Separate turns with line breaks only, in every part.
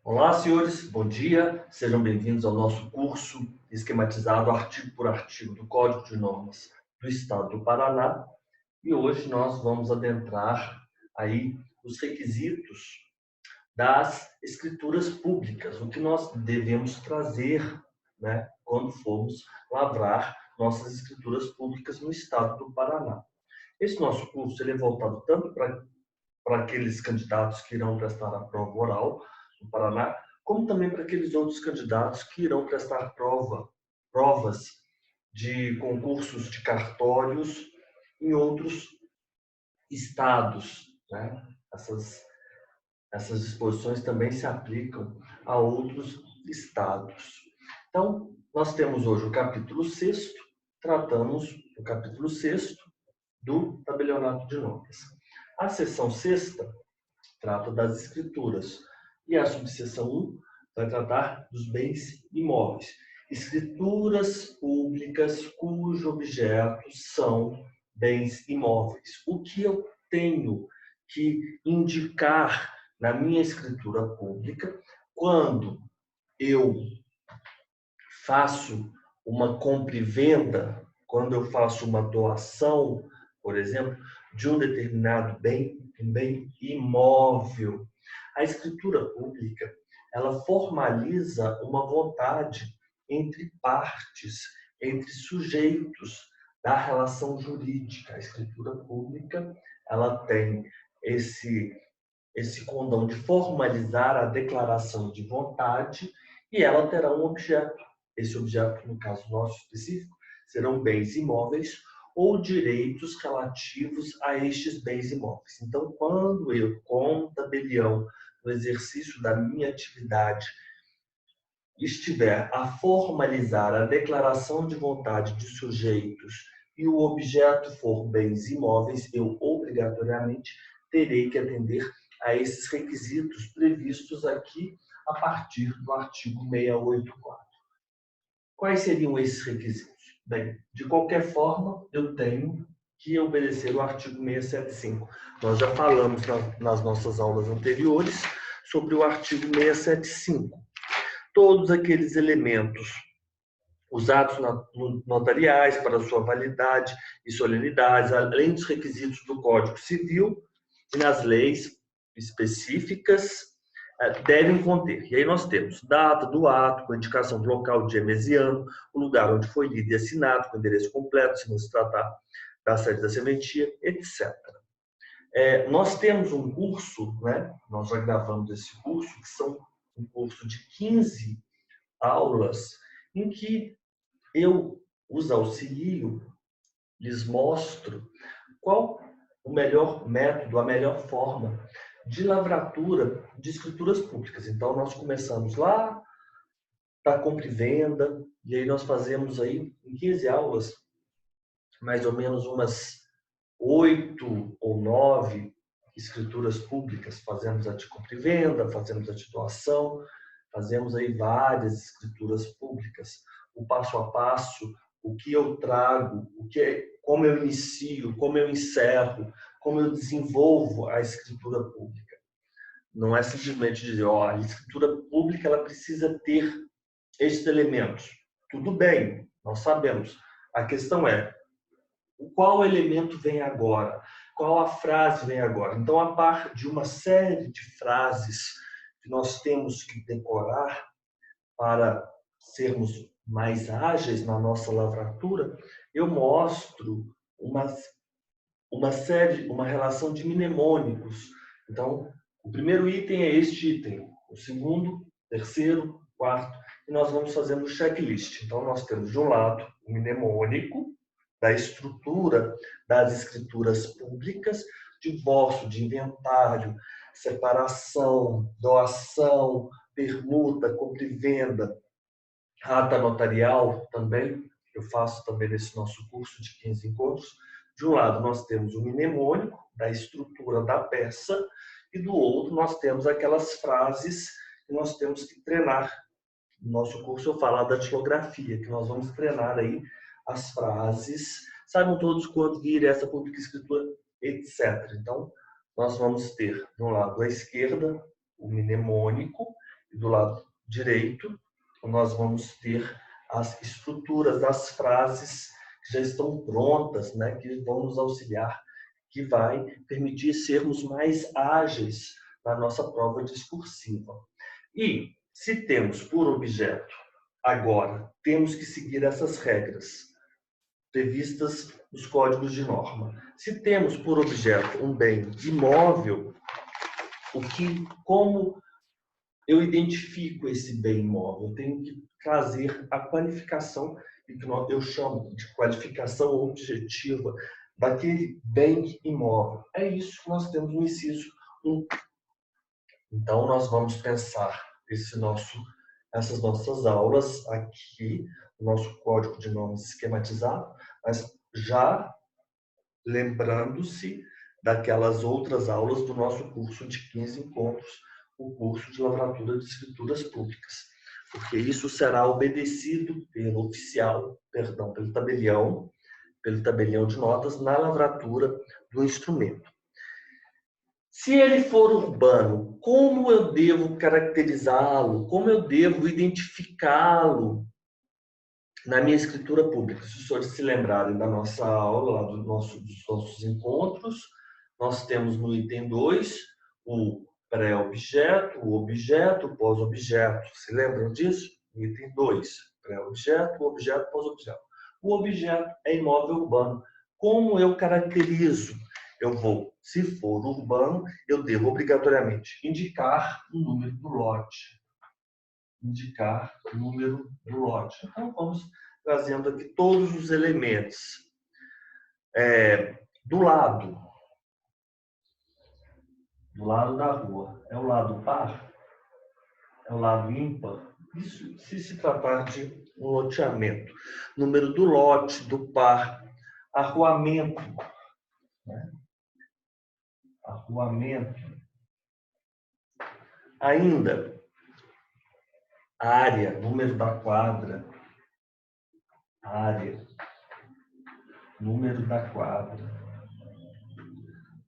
Olá, senhores, bom dia. Sejam bem-vindos ao nosso curso esquematizado artigo por artigo do Código de Normas do Estado do Paraná. E hoje nós vamos adentrar aí os requisitos das escrituras públicas, o que nós devemos trazer, né, quando formos lavrar nossas escrituras públicas no Estado do Paraná. Esse nosso curso ele é voltado tanto para aqueles candidatos que irão prestar a prova oral no Paraná, como também para aqueles outros candidatos que irão prestar provas de concursos de cartórios em outros estados, né? Essas disposições também se aplicam a outros estados. Então, nós temos hoje o capítulo 6º, tratamos do capítulo 6º do tabelionato de normas. A seção 6ª trata das escrituras. E a subseção 1 vai tratar dos bens imóveis. Escrituras públicas cujos objetos são bens imóveis. O que eu tenho que indicar na minha escritura pública quando eu faço uma compra e venda, quando eu faço uma doação, por exemplo, de um determinado bem, um bem imóvel. A escritura pública, ela formaliza uma vontade entre partes, entre sujeitos da relação jurídica. A escritura pública, ela tem esse condão de formalizar a declaração de vontade e ela terá um objeto. Esse objeto, no caso nosso específico, serão bens imóveis ou direitos relativos a estes bens imóveis. Então, quando eu, como tabelião, no exercício da minha atividade, estiver a formalizar a declaração de vontade de sujeitos e o objeto for bens imóveis, eu obrigatoriamente terei que atender a esses requisitos previstos aqui a partir do artigo 684. Quais seriam esses requisitos? Bem, de qualquer forma, eu tenho que obedecer o artigo 675. Nós já falamos nas nossas aulas anteriores sobre o artigo 675. Todos aqueles elementos usados notariais para sua validade e solenidade, além dos requisitos do Código Civil e nas leis específicas, devem conter. E aí nós temos data do ato, com indicação do local, dia, mês e ano, o lugar onde foi lido e assinado, com endereço completo, se não se tratar da sede da serventia, etc. Nós temos um curso, né? Nós já gravamos esse curso, que são um curso de 15 aulas, em que eu os auxilio, lhes mostro qual o melhor método, a melhor forma de lavratura de escrituras públicas. Então, nós começamos lá da compra e venda, e aí nós fazemos aí, em 15 aulas, mais ou menos umas 8 ou 9 escrituras públicas. Fazemos a de compra e venda, fazemos a de doação, fazemos aí várias escrituras públicas. O passo a passo, o que eu trago, como eu inicio, como eu encerro, como eu desenvolvo a escritura pública. Não é simplesmente dizer, a escritura pública ela precisa ter estes elementos. Tudo bem, nós sabemos. A questão é, qual elemento vem agora? Qual a frase vem agora? Então, a par de uma série de frases que nós temos que decorar para sermos mais ágeis na nossa lavratura, eu mostro uma relação de mnemônicos. Então, o primeiro item é este item, o segundo, terceiro, quarto, e nós vamos fazendo o checklist. Então, nós temos, de um lado, o mnemônico da estrutura das escrituras públicas, divórcio, de inventário, separação, doação, permuta, compra e venda, ata notarial também, eu faço também nesse nosso curso de 15 encontros. De um lado, nós temos o mnemônico da estrutura da peça e do outro, nós temos aquelas frases que nós temos que treinar. No nosso curso eu falo da datilografia, que nós vamos treinar aí as frases, saibam todos quando vir essa pública escritura, etc. Então, nós vamos ter, de um lado à esquerda, o mnemônico, E do lado direito, nós vamos ter as estruturas das frases que já estão prontas, né, que vão nos auxiliar, que vai permitir sermos mais ágeis na nossa prova discursiva. E, se temos por objeto, agora, temos que seguir essas regras previstas nos códigos de norma. Se temos por objeto um bem imóvel, como eu identifico esse bem imóvel? Eu tenho que trazer a qualificação, que eu chamo de qualificação objetiva, daquele bem imóvel. É isso que nós temos no inciso 1. Então, nós vamos pensar essas nossas aulas aqui, o nosso código de normas esquematizado, mas já lembrando-se daquelas outras aulas do nosso curso de 15 encontros, o curso de lavratura de escrituras públicas, porque isso será obedecido pelo tabelião de notas na lavratura do instrumento. Se ele for urbano, como eu devo caracterizá-lo? Como eu devo identificá-lo na minha escritura pública? Se os senhores se lembrarem da nossa aula, dos nossos encontros, nós temos no item 2 o pré-objeto, o objeto, o pós-objeto. Se lembram disso? No item 2, pré-objeto, o objeto, pós-objeto. O objeto é imóvel urbano. Como eu caracterizo? Se for urbano, eu devo obrigatoriamente indicar o número do lote. Então, vamos trazendo aqui todos os elementos. Do lado da rua, é o lado par? É o lado ímpar? Isso se tratar de um loteamento. Número do lote, do par, arruamento. Né? Arruamento. Ainda, área, número da quadra. Área, número da quadra.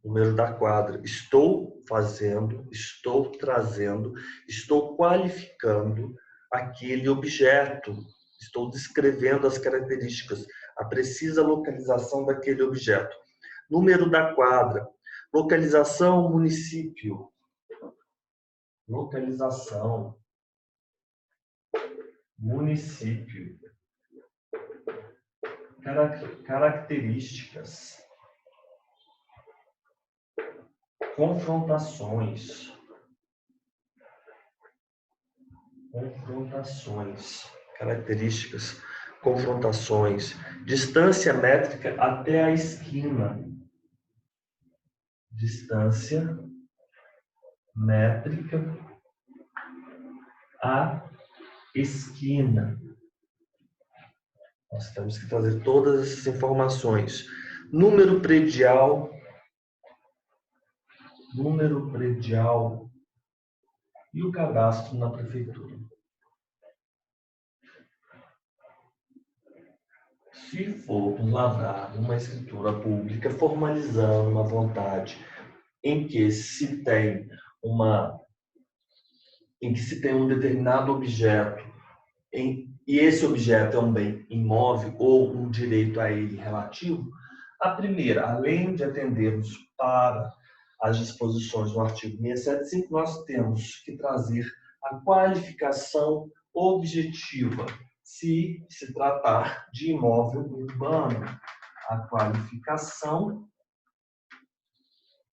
Número da quadra. Estou fazendo, estou trazendo, estou qualificando aquele objeto. Estou descrevendo as características, a precisa localização daquele objeto. Número da quadra. Localização, município. Localização, município. Características. Confrontações. Características, confrontações. Distância métrica até a esquina. Distância métrica à esquina. Nós temos que fazer todas essas informações. Número predial e o cadastro na prefeitura. Se formos lavrar uma escritura pública formalizando uma vontade em que se tem um determinado objeto e esse objeto é um bem imóvel ou um direito a ele relativo, a primeira, além de atendermos para as disposições do artigo 675, nós temos que trazer a qualificação objetiva, se tratar de imóvel urbano. A qualificação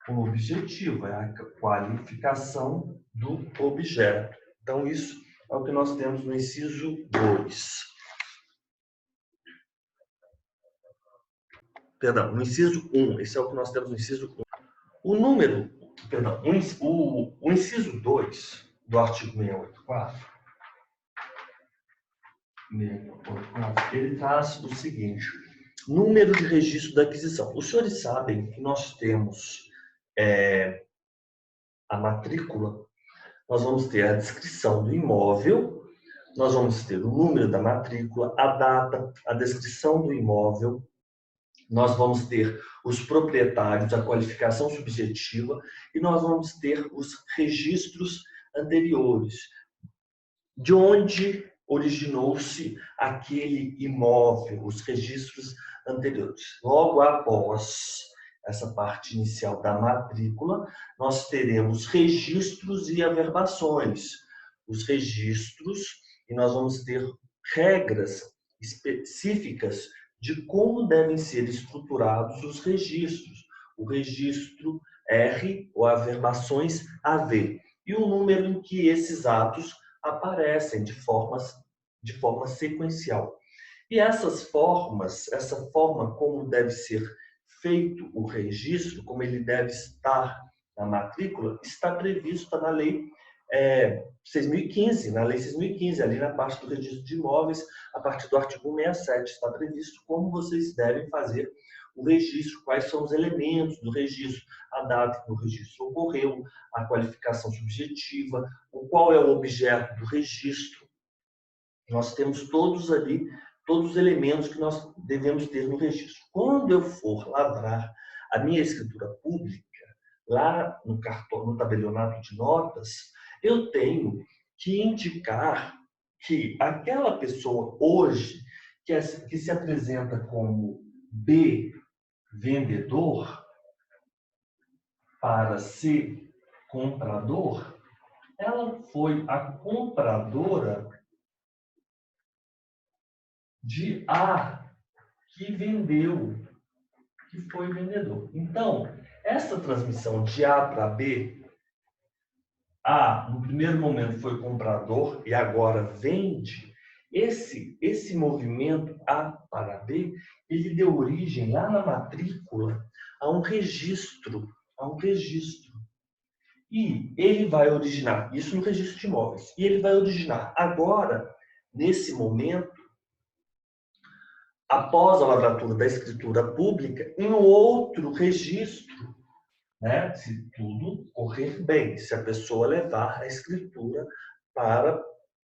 objetiva é a qualificação do objeto. Então, isso é o que nós temos no inciso 2. Perdão, no inciso 1. Esse é o que nós temos no inciso 1. O inciso 2 do artigo 684, ele traz o seguinte: número de registro da aquisição. Os senhores sabem que nós temos a matrícula, nós vamos ter a descrição do imóvel, nós vamos ter o número da matrícula, a data, a descrição do imóvel, nós vamos ter os proprietários, a qualificação subjetiva e nós vamos ter os registros anteriores. de onde originou-se aquele imóvel, os registros anteriores. Logo após essa parte inicial da matrícula, nós teremos registros e averbações. Os registros, e nós vamos ter regras específicas de como devem ser estruturados os registros. O registro R, ou averbações AV, e o número em que esses atos aparecem de forma sequencial. E essas formas, essa forma como deve ser feito o registro, como ele deve estar na matrícula, está prevista na Lei 6.015, ali na parte do registro de imóveis, a partir do artigo 67, está previsto como vocês devem fazer o registro, quais são os elementos do registro, a data que o registro ocorreu, a qualificação subjetiva, qual é o objeto do registro. Nós temos todos ali, todos os elementos que nós devemos ter no registro. Quando eu for lavrar a minha escritura pública, lá no cartório, no tabelionato de notas, eu tenho que indicar que aquela pessoa hoje que se apresenta como B, vendedor, para ser comprador, ela foi a compradora de A, que vendeu, que foi vendedor. Então, essa transmissão de A para B, A, no primeiro momento, foi comprador e agora vende, esse movimento A para B, ele deu origem lá na matrícula a um registro, E ele vai originar, isso no registro de imóveis, e ele vai originar agora, nesse momento, após a lavratura da escritura pública, em outro registro, né? Se tudo correr bem, se a pessoa levar a escritura para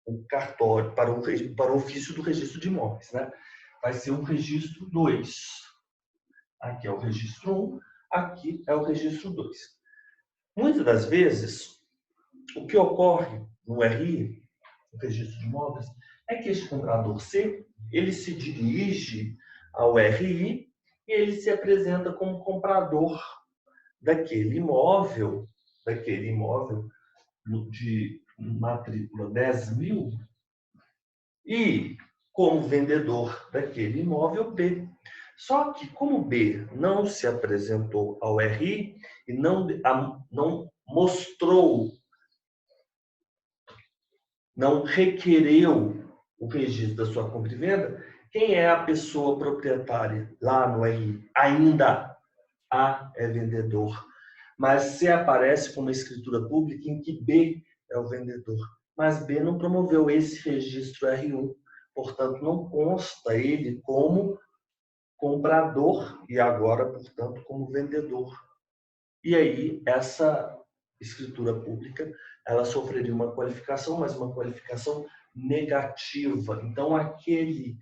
o cartório, para o ofício do registro de imóveis, né? Vai ser um registro 2. Aqui é o registro 1, aqui é o registro 2. Muitas das vezes, o que ocorre no RI, no registro de imóveis, é que este comprador C, ele se dirige ao RI e ele se apresenta como comprador daquele imóvel de matrícula 10.000 e como vendedor daquele imóvel B. Só que como B não se apresentou ao RI e não mostrou, não requereu o registro da sua compra e venda, quem é a pessoa proprietária lá no RI? Ainda A é vendedor. Mas C aparece como escritura pública em que B é o vendedor. Mas B não promoveu esse registro R1. Portanto, não consta ele como comprador e agora, portanto, como vendedor. E aí, essa escritura pública, ela sofreria uma qualificação, mas uma qualificação negativa. Então, aquele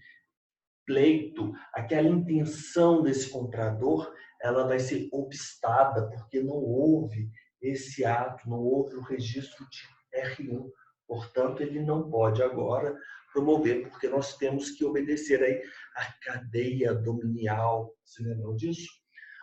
pleito, aquela intenção desse comprador, ela vai ser obstada, porque não houve esse ato, não houve o registro de R1. Portanto, ele não pode agora promover, porque nós temos que obedecer aí a cadeia dominial. Você lembram disso?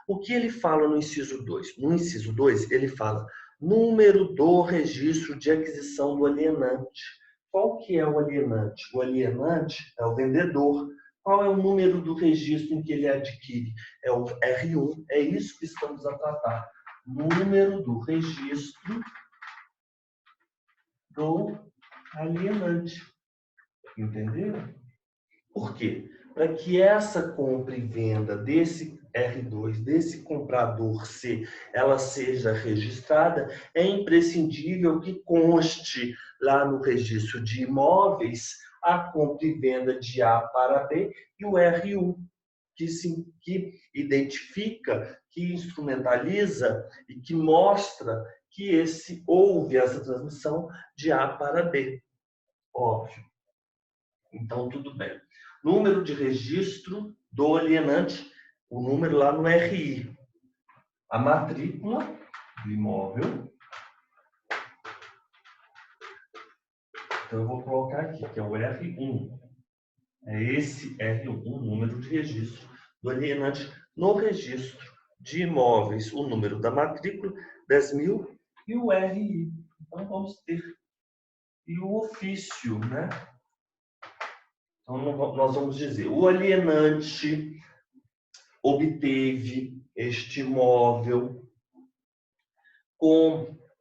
O que ele fala no inciso 2? No inciso 2, ele fala número do registro de aquisição do alienante. Qual que é o alienante? O alienante é o vendedor. Qual é o número do registro em que ele adquire? É o R1. É isso que estamos a tratar. Número do registro do alienante. Entenderam? Por quê? Para que essa compra e venda desse R2, desse comprador C, ela seja registrada, é imprescindível que conste lá no registro de imóveis a compra e venda de A para B e o R1, que identifica, que instrumentaliza e que mostra que houve essa transmissão de A para B. Óbvio. Então, tudo bem. Número de registro do alienante, o número lá no RI. A matrícula do imóvel. Então, eu vou colocar aqui, que é o R1. É esse R1, o número de registro do alienante no registro de imóveis, o número da matrícula, 10.000, e o RI. Então, vamos ter. E o ofício, né? Então, nós vamos dizer, o alienante obteve este imóvel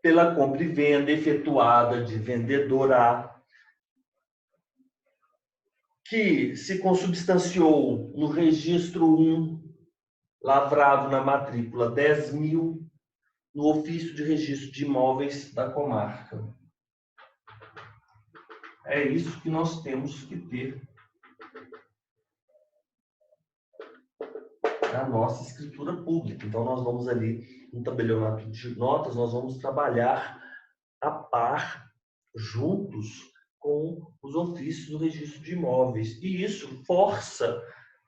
pela compra e venda efetuada de vendedor A, que se consubstanciou no registro 1, lavrado na matrícula 10.000, no ofício de registro de imóveis da comarca. É isso que nós temos que ter na nossa escritura pública. Então, nós vamos ali, no tabelionato de notas, nós vamos trabalhar a par, juntos com os ofícios do registro de imóveis. E isso força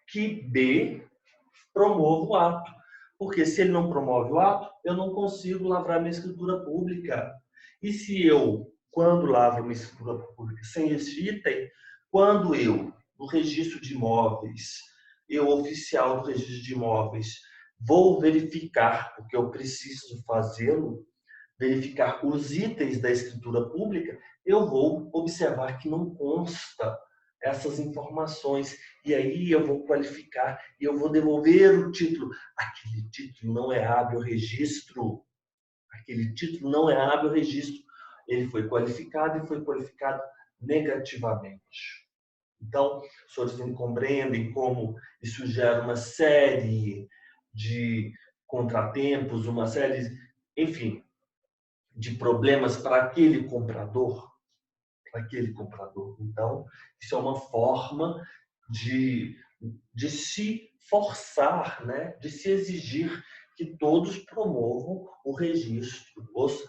que B promova o ato. Porque se ele não promove o ato, eu não consigo lavrar minha escritura pública. E se eu, quando lavro minha escritura pública sem esse item, quando eu, no registro de imóveis, eu, oficial do registro de imóveis, vou verificar, porque eu preciso fazê-lo, verificar os itens da escritura pública, eu vou observar que não consta essas informações. E aí eu vou qualificar e eu vou devolver o título. Aquele título não é hábil registro. Aquele título não é hábil registro. Ele foi qualificado e foi qualificado negativamente. Então, os senhores não compreendem como isso gera uma série de contratempos, uma série, enfim, de problemas para aquele comprador. Então, isso é uma forma de se forçar, né? De se exigir que todos promovam os registros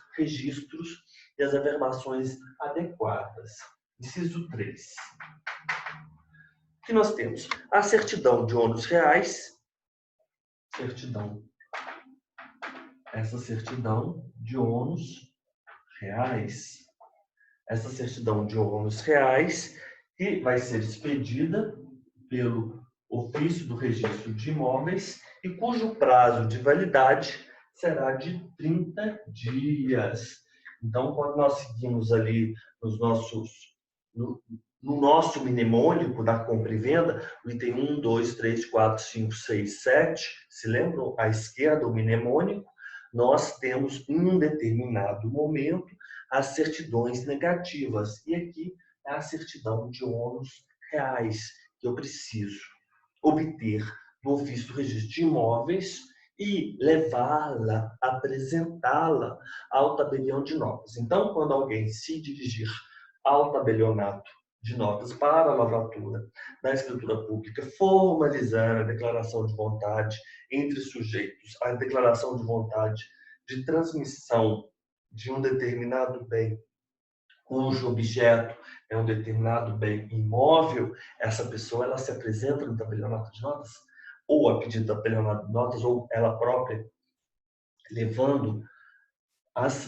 e as averbações adequadas. Inciso 3. O que nós temos? A certidão de ônus reais, essa certidão de ônus reais. Essa certidão de ônus reais, que vai ser expedida pelo ofício do registro de imóveis e cujo prazo de validade será de 30 dias. Então, quando nós seguimos ali no nosso mnemônico da compra e venda, o item 1, 2, 3, 4, 5, 6, 7, se lembram? À esquerda, o mnemônico, nós temos em um determinado momento as certidões negativas. E aqui é a certidão de ônus reais que eu preciso obter do ofício do registro de imóveis e levá-la, apresentá-la ao tabelião de notas. Então, quando alguém se dirigir ao tabelionato de notas para a lavratura da escritura pública, formalizar a declaração de vontade entre sujeitos, a declaração de vontade de transmissão de um determinado bem cujo objeto é um determinado bem imóvel, essa pessoa ela se apresenta no tabelionato de notas, ou a pedido do tabelionato de notas, ou ela própria, levando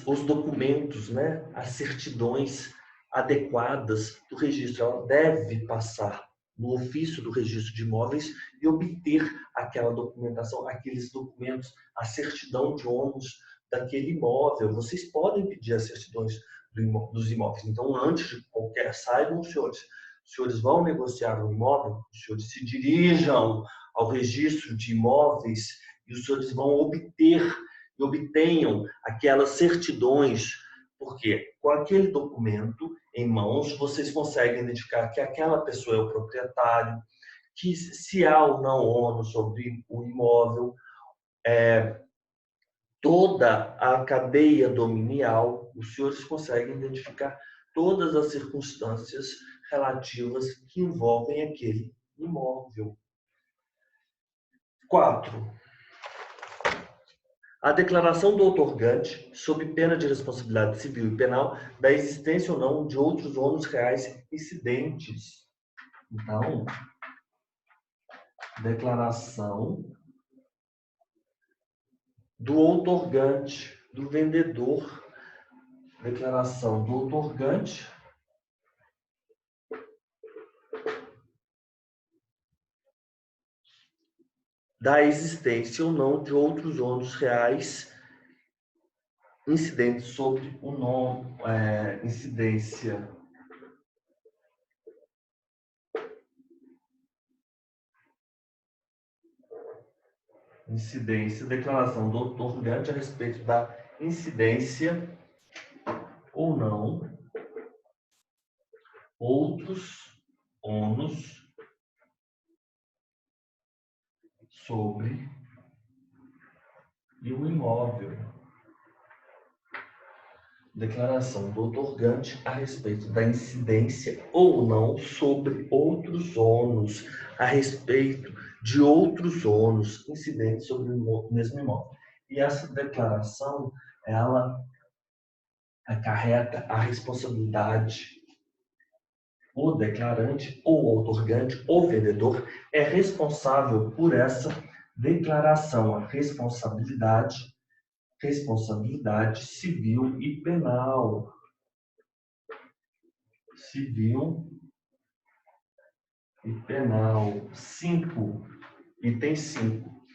os documentos, né, as certidões adequadas do registro. Ela deve passar no ofício do registro de imóveis e obter aquela documentação, aqueles documentos, a certidão de ônus daquele imóvel. Vocês podem pedir as certidões dos imóveis. Então, antes de qualquer, saibam, os senhores vão negociar um imóvel, os senhores se dirijam ao registro de imóveis e os senhores vão obter e obtenham aquelas certidões, porque com aquele documento em mãos, vocês conseguem identificar que aquela pessoa é o proprietário, que se há ou não ônus sobre o imóvel, toda a cadeia dominial, os senhores conseguem identificar todas as circunstâncias relativas que envolvem aquele imóvel. 4. A declaração do outorgante, sob pena de responsabilidade civil e penal, da existência ou não de outros ônus reais incidentes. Então, declaração do outorgante, do vendedor, declaração do outorgante da existência ou não de outros ônus reais incidentes sobre o nome, incidência declaração do otorgante a respeito da incidência ou não outros ônus sobre o imóvel. Declaração do otorgante a respeito da incidência ou não sobre outros ônus, a respeito de outros ônus incidentes sobre o mesmo imóvel. E essa declaração, ela acarreta a responsabilidade. O declarante, ou otorgante, ou vendedor é responsável por essa declaração, a responsabilidade civil e penal. Civil e penal. 5. Item 5.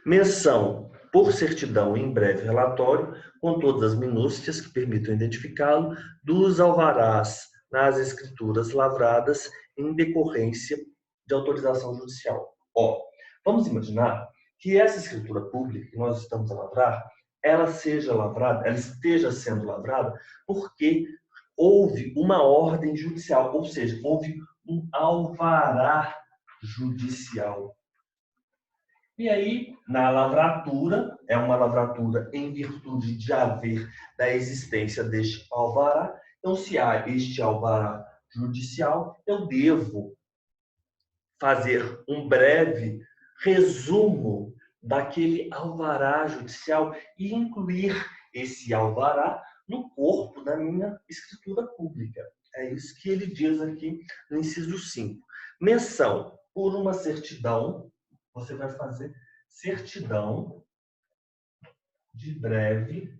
Menção por certidão em breve relatório, com todas as minúcias que permitam identificá-lo, dos alvarás nas escrituras lavradas em decorrência de autorização judicial. Vamos imaginar que essa escritura pública que nós estamos a lavrar, ela esteja sendo lavrada porque houve uma ordem judicial, ou seja, houve um alvará judicial. E aí, na lavratura, é uma lavratura em virtude de haver da existência deste alvará. Então, se há este alvará judicial, eu devo fazer um breve resumo daquele alvará judicial e incluir esse alvará no corpo da minha escritura pública. É isso que ele diz aqui no inciso 5. Menção por uma certidão, você vai fazer certidão de breve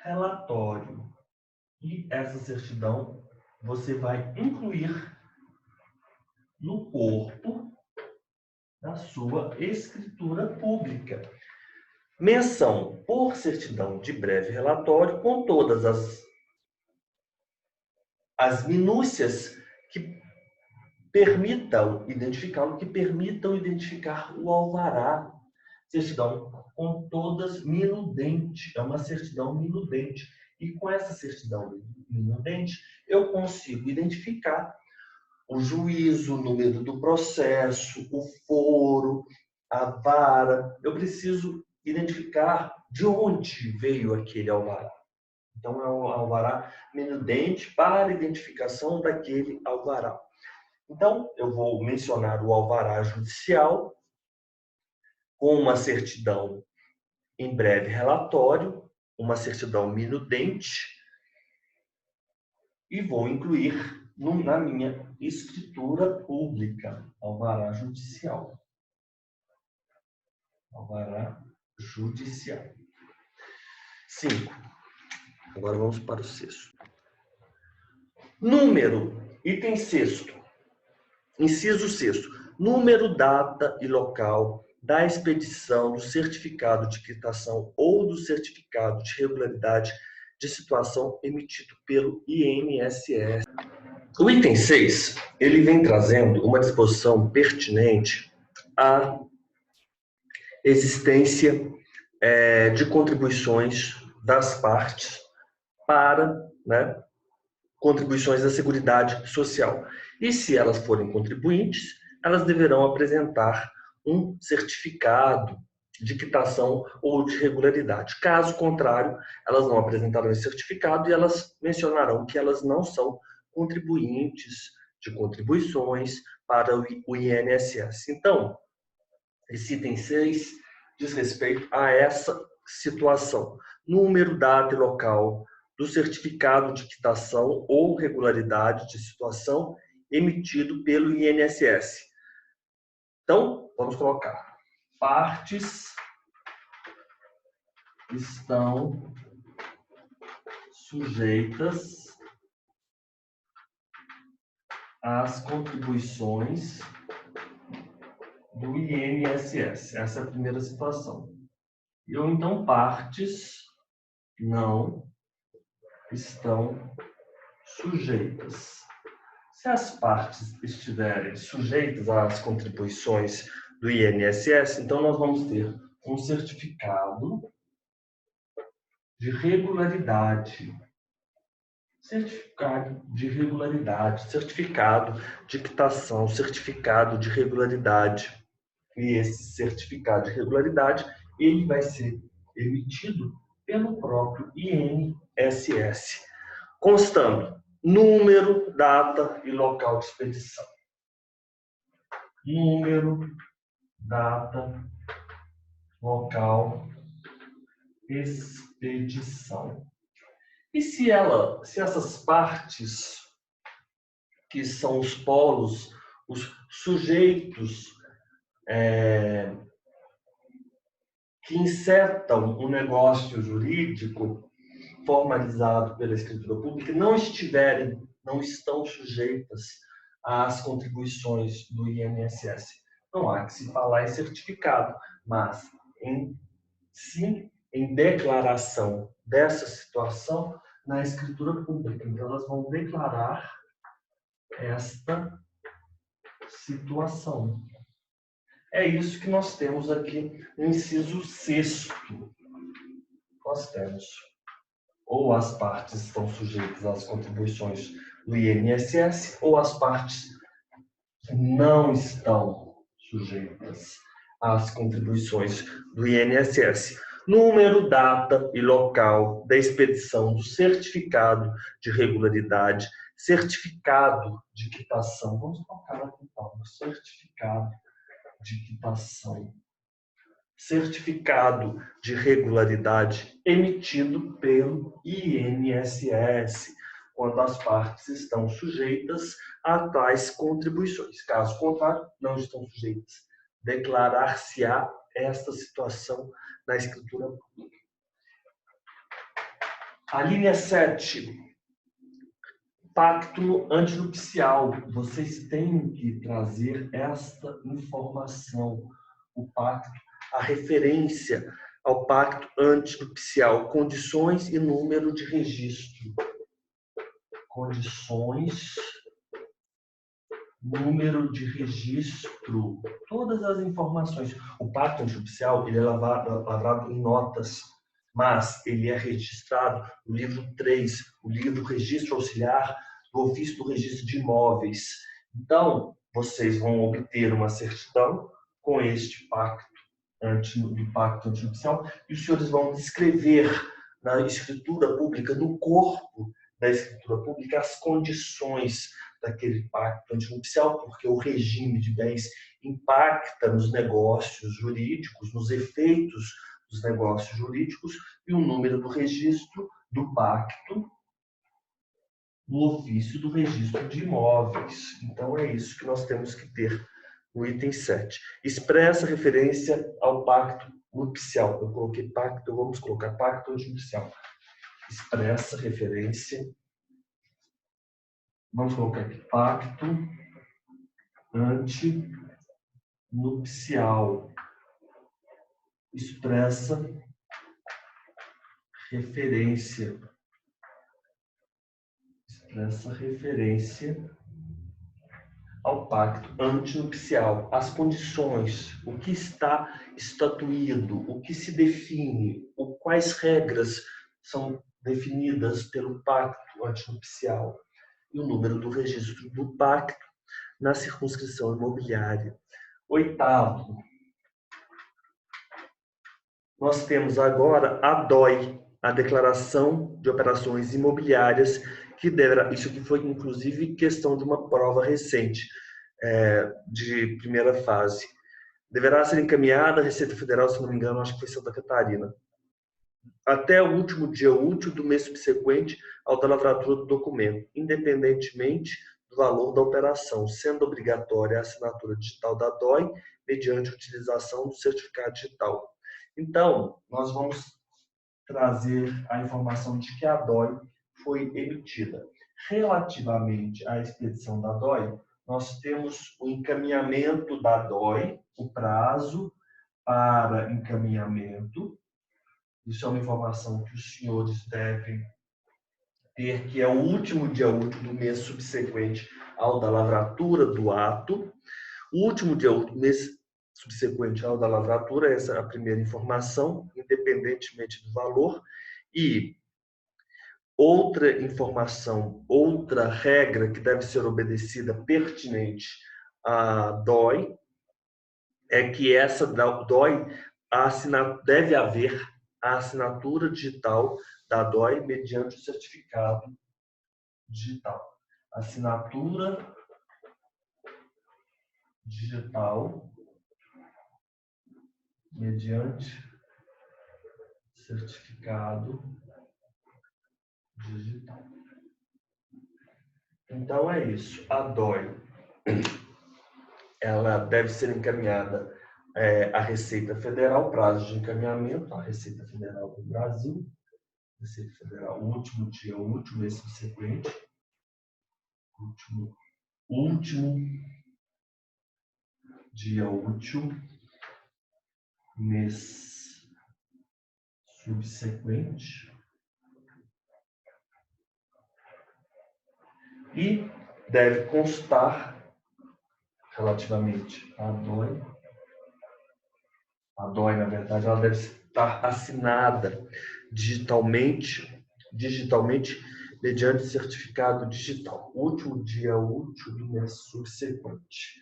relatório. E essa certidão você vai incluir no corpo da sua escritura pública. Menção por certidão de breve relatório com todas as minúcias que permitam identificar o alvará. Certidão com todas minudente, é uma certidão minudente. E com essa certidão minudente, eu consigo identificar o juízo, o número do processo, o foro, a vara. Eu preciso identificar de onde veio aquele alvará. Então, é um alvará minudente para identificação daquele alvará. Então, eu vou mencionar o alvará judicial com uma certidão em breve relatório, uma certidão minudente, e vou incluir na minha escritura pública, alvará judicial. Alvará judicial. 5. Agora vamos para o 6º. Número, item 6º. Inciso 6º. Número, data e local da expedição do certificado de quitação ou do certificado de regularidade de situação emitido pelo INSS. O item 6, ele vem trazendo uma disposição pertinente à existência de contribuições das partes para, contribuições da Seguridade Social. E se elas forem contribuintes, elas deverão apresentar um certificado de quitação ou de regularidade. Caso contrário, elas não apresentarão esse certificado e elas mencionarão que elas não são contribuintes de contribuições para o INSS. Então, esse item 6 diz respeito a essa situação. Número, data e local do certificado de quitação ou regularidade de situação emitido pelo INSS. Então, vamos colocar. Partes estão sujeitas às contribuições do INSS. Essa é a primeira situação. Ou então, partes não estão sujeitas. Se as partes estiverem sujeitas às contribuições do INSS, então nós vamos ter um certificado de regularidade. Certificado de regularidade, certificado de quitação, certificado de regularidade. E esse certificado de regularidade, ele vai ser emitido pelo próprio INSS, constando número, data e local de expedição. Número, data, local, expedição. E se essas partes, que são os polos, os sujeitos que insetam um negócio jurídico formalizado pela escritura pública, não estão sujeitas às contribuições do INSS. Não há que se falar em certificado, mas sim em declaração dessa situação na escritura pública. Então, elas vão declarar esta situação. É isso que nós temos aqui no inciso 6º. Nós temos ou as partes estão sujeitas às contribuições do INSS ou as partes não estão sujeitas às contribuições do INSS. Número, data e local da expedição do certificado de regularidade, certificado de quitação. Vamos colocar aqui então, certificado de quitação. Certificado de regularidade emitido pelo INSS, quando as partes estão sujeitas a tais contribuições. Caso contrário, não estão sujeitas. Declarar-se-á esta situação na escritura pública. A linha 7. Pacto antinupcial. Vocês têm que trazer esta informação. O pacto, a referência ao pacto antinupcial, condições e número de registro. Condições, número de registro, todas as informações. O pacto antinupcial, ele é lavrado em notas, mas ele é registrado no livro 3, o livro Registro Auxiliar do Ofício do Registro de Imóveis. Então, vocês vão obter uma certidão com este pacto antinupcial e os senhores vão descrever na escritura pública, no corpo da escritura pública, as condições daquele pacto antinupcial, porque o regime de bens impacta nos negócios jurídicos, nos efeitos dos negócios jurídicos, e o número do registro do pacto no ofício do registro de imóveis. Então, é isso que nós temos que ter no item 7. Expressa referência ao pacto nupcial. Eu coloquei pacto, vamos colocar pacto antinupcial. Expressa referência. Vamos colocar aqui pacto antinupcial. Expressa referência. Expressa referência ao pacto antinupcial, as condições, o que está estatuído, o que se define, quais regras são definidas pelo pacto antinupcial e o número do registro do pacto na circunscrição imobiliária. 8º, nós temos agora a DOI, a Declaração de Operações Imobiliárias, que deverá, isso aqui foi inclusive questão de uma prova recente, de primeira fase. Deverá ser encaminhada à Receita Federal, se não me engano, acho que foi Santa Catarina, até o último dia útil do mês subsequente ao da lavratura do documento, independentemente do valor da operação, sendo obrigatória a assinatura digital da DOI mediante a utilização do certificado digital. Então, nós vamos trazer a informação de que a DOI foi emitida. Relativamente à expedição da DOI, nós temos o encaminhamento da DOI, o prazo para encaminhamento. Isso é uma informação que os senhores devem ter, que é o último dia útil do mês subsequente ao da lavratura do ato. O último dia útil do mês subsequente ao da lavratura, essa é a primeira informação, independentemente do valor. E outra informação, outra regra que deve ser obedecida pertinente à DOI, é que essa DOI deve haver a assinatura digital da DOI mediante o certificado digital. Assinatura digital mediante certificado digital. Então é isso. A DOI, ela deve ser encaminhada à Receita Federal, prazo de encaminhamento, à Receita Federal do Brasil, Receita Federal, o último dia, o último mês subsequente, último dia útil, mês subsequente, e deve constar relativamente à DOI. A DOI, na verdade, ela deve estar assinada digitalmente mediante certificado digital. Último dia útil do mês subsequente.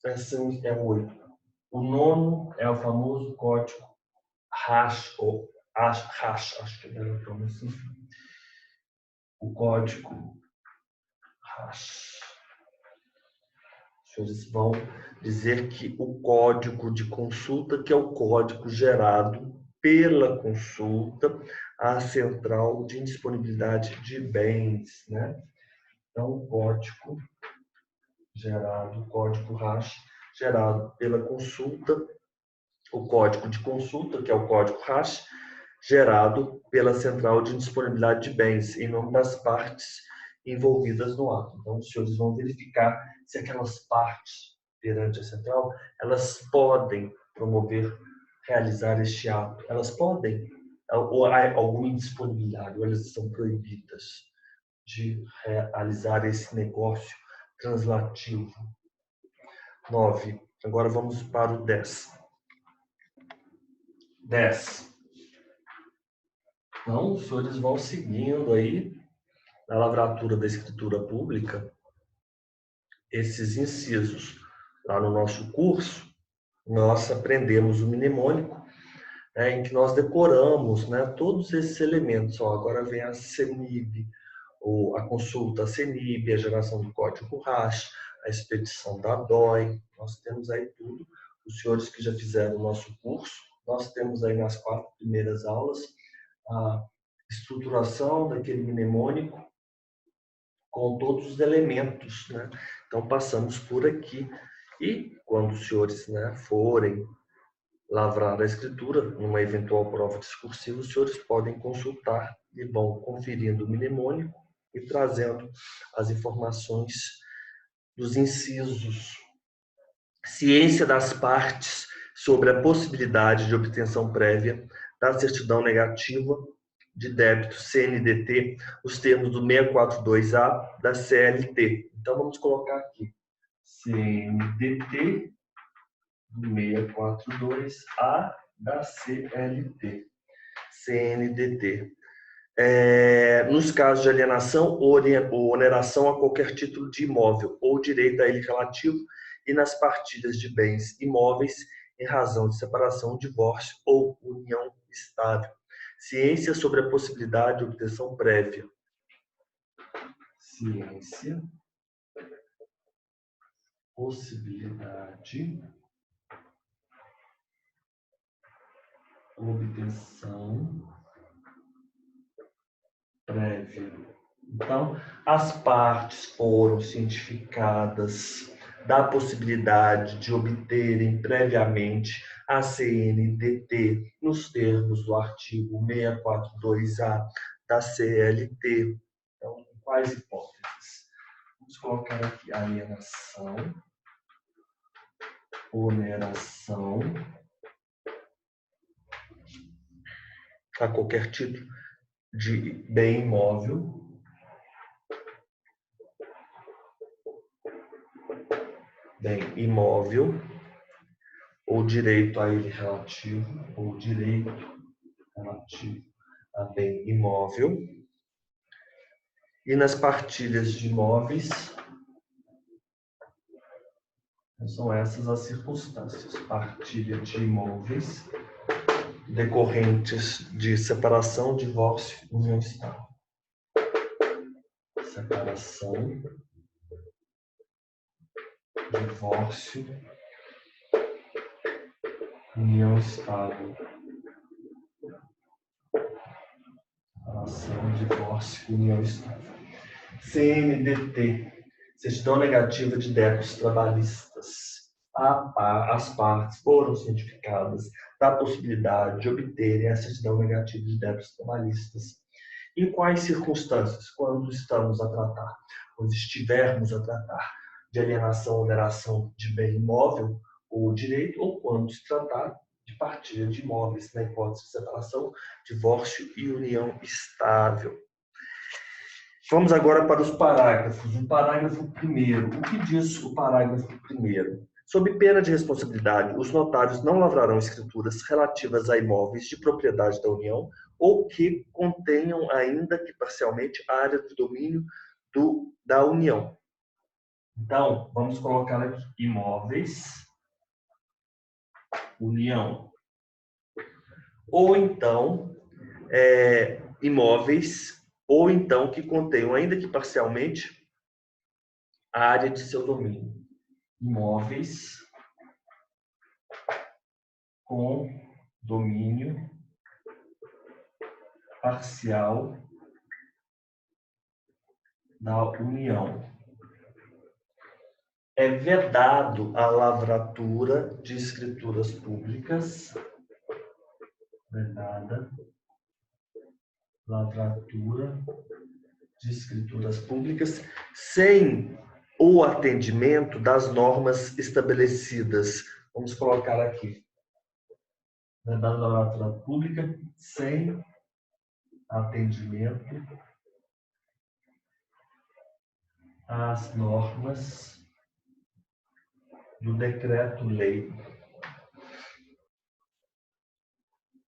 Essa é o 8. O 9 é o famoso código hash, ou hash, acho que é a pronúncia. O código hash. Os senhores vão dizer que o código de consulta, que é o código gerado pela consulta à central de indisponibilidade de bens, né? Então, o código gerado, o código hash, gerado pela consulta, o código de consulta, que é o código hash, gerado pela central de indisponibilidade de bens, em nome das partes envolvidas no ato. Então, os senhores vão verificar se aquelas partes perante a central, elas podem realizar este ato, elas podem, ou há alguma indisponibilidade, ou elas são proibidas de realizar esse negócio translativo. 9. Agora vamos para o 10. 10. Então, os senhores vão seguindo aí, na lavratura da escritura pública, esses incisos. Lá no nosso curso, nós aprendemos o mnemônico, em que nós decoramos, né, todos esses elementos. Agora vem a CENIB, a consulta a CENIB, a geração do código hash, a expedição da DOI. Nós temos aí tudo. Os senhores que já fizeram o nosso curso, nós temos aí nas 4 primeiras aulas a estruturação daquele mnemônico com todos os elementos, né? Então passamos por aqui e quando os senhores, né, forem lavrar a escritura numa eventual prova discursiva, os senhores podem consultar e vão conferindo o mnemônico e trazendo as informações dos incisos. Ciência das partes sobre a possibilidade de obtenção prévia da certidão negativa de débito CNDT, os termos do 642A da CLT. Então, vamos colocar aqui CNDT do 642A da CLT. CNDT. Nos casos de alienação ou oneração a qualquer título de imóvel ou direito a ele relativo e nas partilhas de bens imóveis em razão de separação, divórcio ou união estável. Ciência sobre a possibilidade de obtenção prévia. Ciência, possibilidade, obtenção prévia. Então, as partes foram cientificadas da possibilidade de obterem previamente a CNDT nos termos do artigo 642A da CLT. Então, quais hipóteses? Vamos colocar aqui alienação, oneração, a qualquer título de bem imóvel, ou direito a ele relativo, ou direito relativo a bem imóvel. E nas partilhas de imóveis, são essas as circunstâncias. Partilha de imóveis decorrentes de separação, divórcio, união estável. Separação, divórcio, união estável. Separação, divórcio, união estável. CNDT, certidão negativa de débitos trabalhistas. As partes foram cientificadas da possibilidade de obterem a certidão negativa de débitos trabalhistas. Em quais circunstâncias? Quando estivermos a tratar de alienação ou oneração de bem imóvel ou direito, ou quando se tratar de partilha de imóveis, na hipótese de separação, divórcio e união estável. Vamos agora para os parágrafos. O parágrafo primeiro. O que diz o parágrafo primeiro? Sob pena de responsabilidade, os notários não lavrarão escrituras relativas a imóveis de propriedade da União ou que contenham, ainda que parcialmente, a área de domínio da União. Então, vamos colocar aqui imóveis, União. Ou então, imóveis, ou então que contenham, ainda que parcialmente, a área de seu domínio. Imóveis com domínio parcial da União. É vedado a lavratura de escrituras públicas. Vedada lavratura de escrituras públicas sem o atendimento das normas estabelecidas. Vamos colocar aqui. Vedada lavratura pública sem atendimento às normas do Decreto-Lei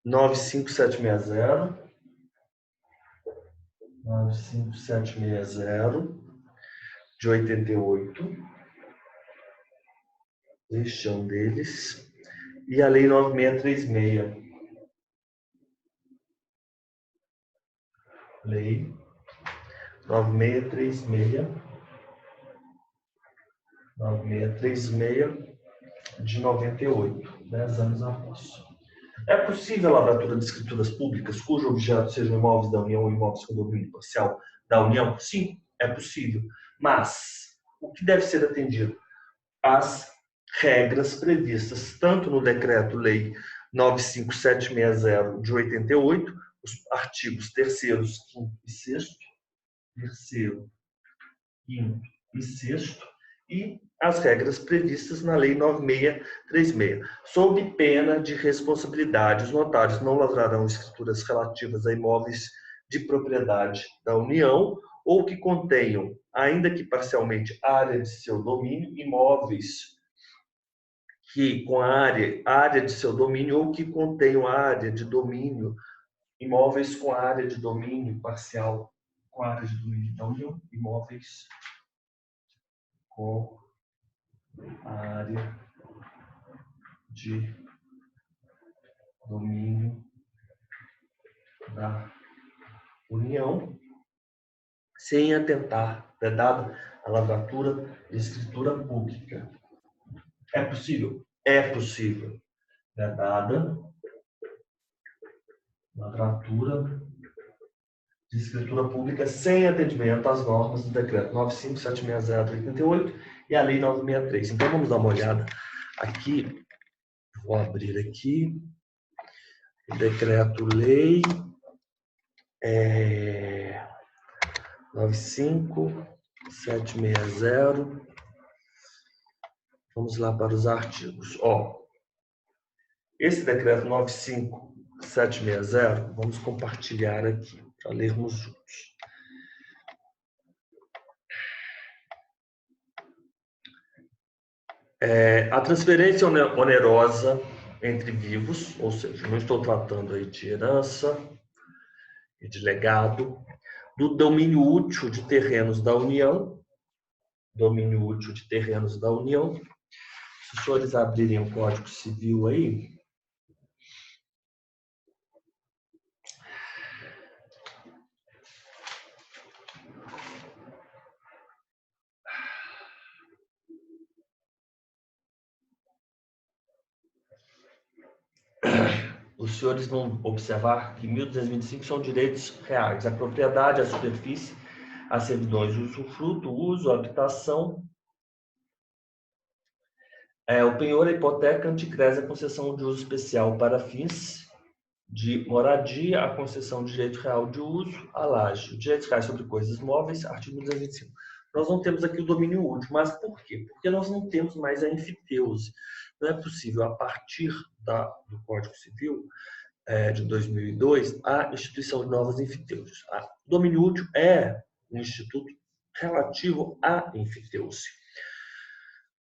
95760 de 88. Este é um deles. E a Lei 9636. Lei 9636 de 98, 10 anos após. É possível a lavratura de escrituras públicas cujo objeto sejam imóveis da União ou imóveis com domínio parcial da União? Sim, é possível. Mas o que deve ser atendido? As regras previstas tanto no Decreto-Lei 95760 de 88, os artigos 3º, 5º e 6º, 3º, 5º e 6º, e as regras previstas na Lei 9636. Sob pena de responsabilidade, os notários não lavrarão escrituras relativas a imóveis de propriedade da União ou que contenham, ainda que parcialmente, área de seu domínio, imóveis que com a área de seu domínio ou que contenham área de domínio, imóveis com a área de domínio parcial, com a área de domínio da União, imóveis com a área de domínio da União, sem atentar, vedada a lavratura de escritura pública. É possível? É possível. Vedada lavratura de escritura pública sem atendimento às normas do Decreto 95760 de 88 e a Lei 963. Então, vamos dar uma olhada aqui. Vou abrir aqui. O Decreto-Lei 955760 760. Vamos lá para os artigos. Esse decreto 95760, vamos compartilhar aqui para lermos juntos. A transferência onerosa entre vivos, ou seja, não estou tratando aí de herança e de legado, do domínio útil de terrenos da União, Se os senhores abrirem o Código Civil aí, os senhores vão observar que 1.225 são direitos reais: a propriedade, a superfície, as servidões, o usufruto, o uso, a habitação, o penhor, a hipoteca, anticrese, a concessão de uso especial para fins de moradia, a concessão de direito real de uso, a laje. O direito real sobre coisas móveis, artigo 225. Nós não temos aqui o domínio útil, mas por quê? Porque nós não temos mais a enfiteuse. Não é possível, a partir do Código Civil de 2002, a instituição de novas enfiteuses. O domínio útil é um instituto relativo à enfiteuse.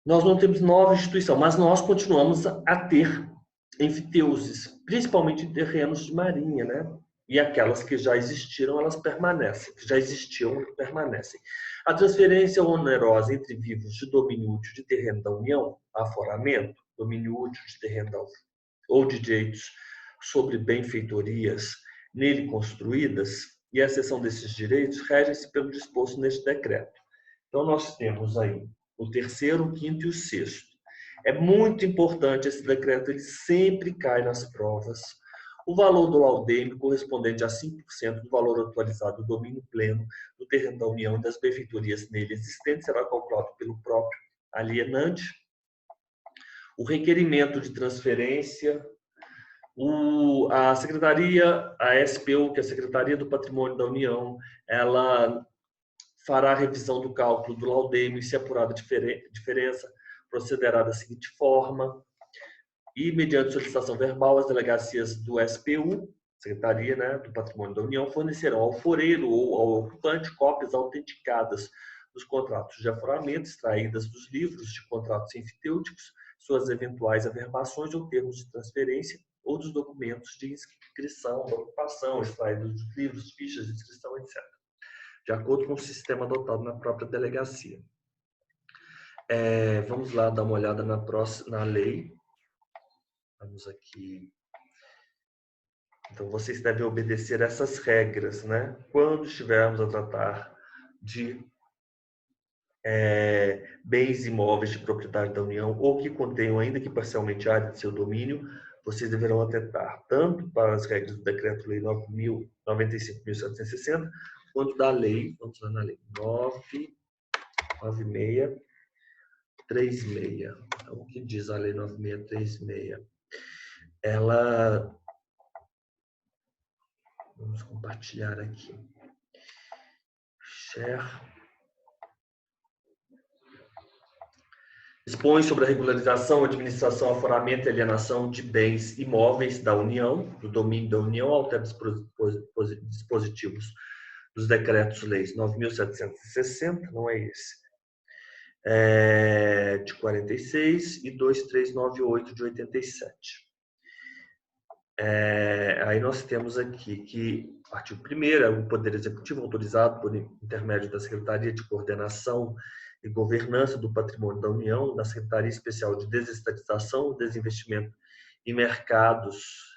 Nós não temos nova instituição, mas nós continuamos a ter enfiteuses, principalmente em terrenos de marinha, né? E aquelas que já existiram, elas permanecem, que já existiam, permanecem. A transferência onerosa entre vivos de domínio útil de terreno da União, aforamento, domínio útil de terreno da União, ou de direitos sobre benfeitorias nele construídas, e a cessão desses direitos regem-se pelo disposto neste decreto. Então, nós temos aí o terceiro, o quinto e o sexto. É muito importante esse decreto, ele sempre cai nas provas. O valor do laudêmio correspondente a 5% do valor atualizado do domínio pleno do terreno da União e das benfeitorias nele existentes será calculado pelo próprio alienante. O requerimento de transferência, a Secretaria, a SPU, que é a Secretaria do Patrimônio da União, ela fará a revisão do cálculo do laudêmio e, se apurada a diferença, procederá da seguinte forma: e, mediante solicitação verbal, as delegacias do SPU, Secretaria, né, do Patrimônio da União, fornecerão ao foreiro ou ao ocupante cópias autenticadas dos contratos de aforamento extraídas dos livros de contratos enfitêuticos, suas eventuais averbações ou termos de transferência, ou dos documentos de inscrição da ocupação extraídos dos livros, fichas de inscrição, etc., de acordo com o sistema adotado na própria delegacia. Vamos lá dar uma olhada na lei. Vamos aqui. Então, vocês devem obedecer essas regras, né? Quando estivermos a tratar de bens imóveis de propriedade da União ou que contenham, ainda que parcialmente, área de seu domínio, vocês deverão atentar tanto para as regras do Decreto-Lei 95.760, quanto da lei, vamos lá na lei 9636. Então, o que diz a lei 9636? Ela... Vamos compartilhar aqui. Share. Expõe sobre a regularização, administração, aforamento e alienação de bens imóveis da União, do domínio da União, altera dispositivos dos decretos-leis 9.760, não é esse, de 46 e 2398 de 87. Aí nós temos aqui que o artigo 1º é o Poder Executivo autorizado por intermédio da Secretaria de Coordenação e Governança do Patrimônio da União, da Secretaria Especial de Desestatização, Desinvestimento e Mercados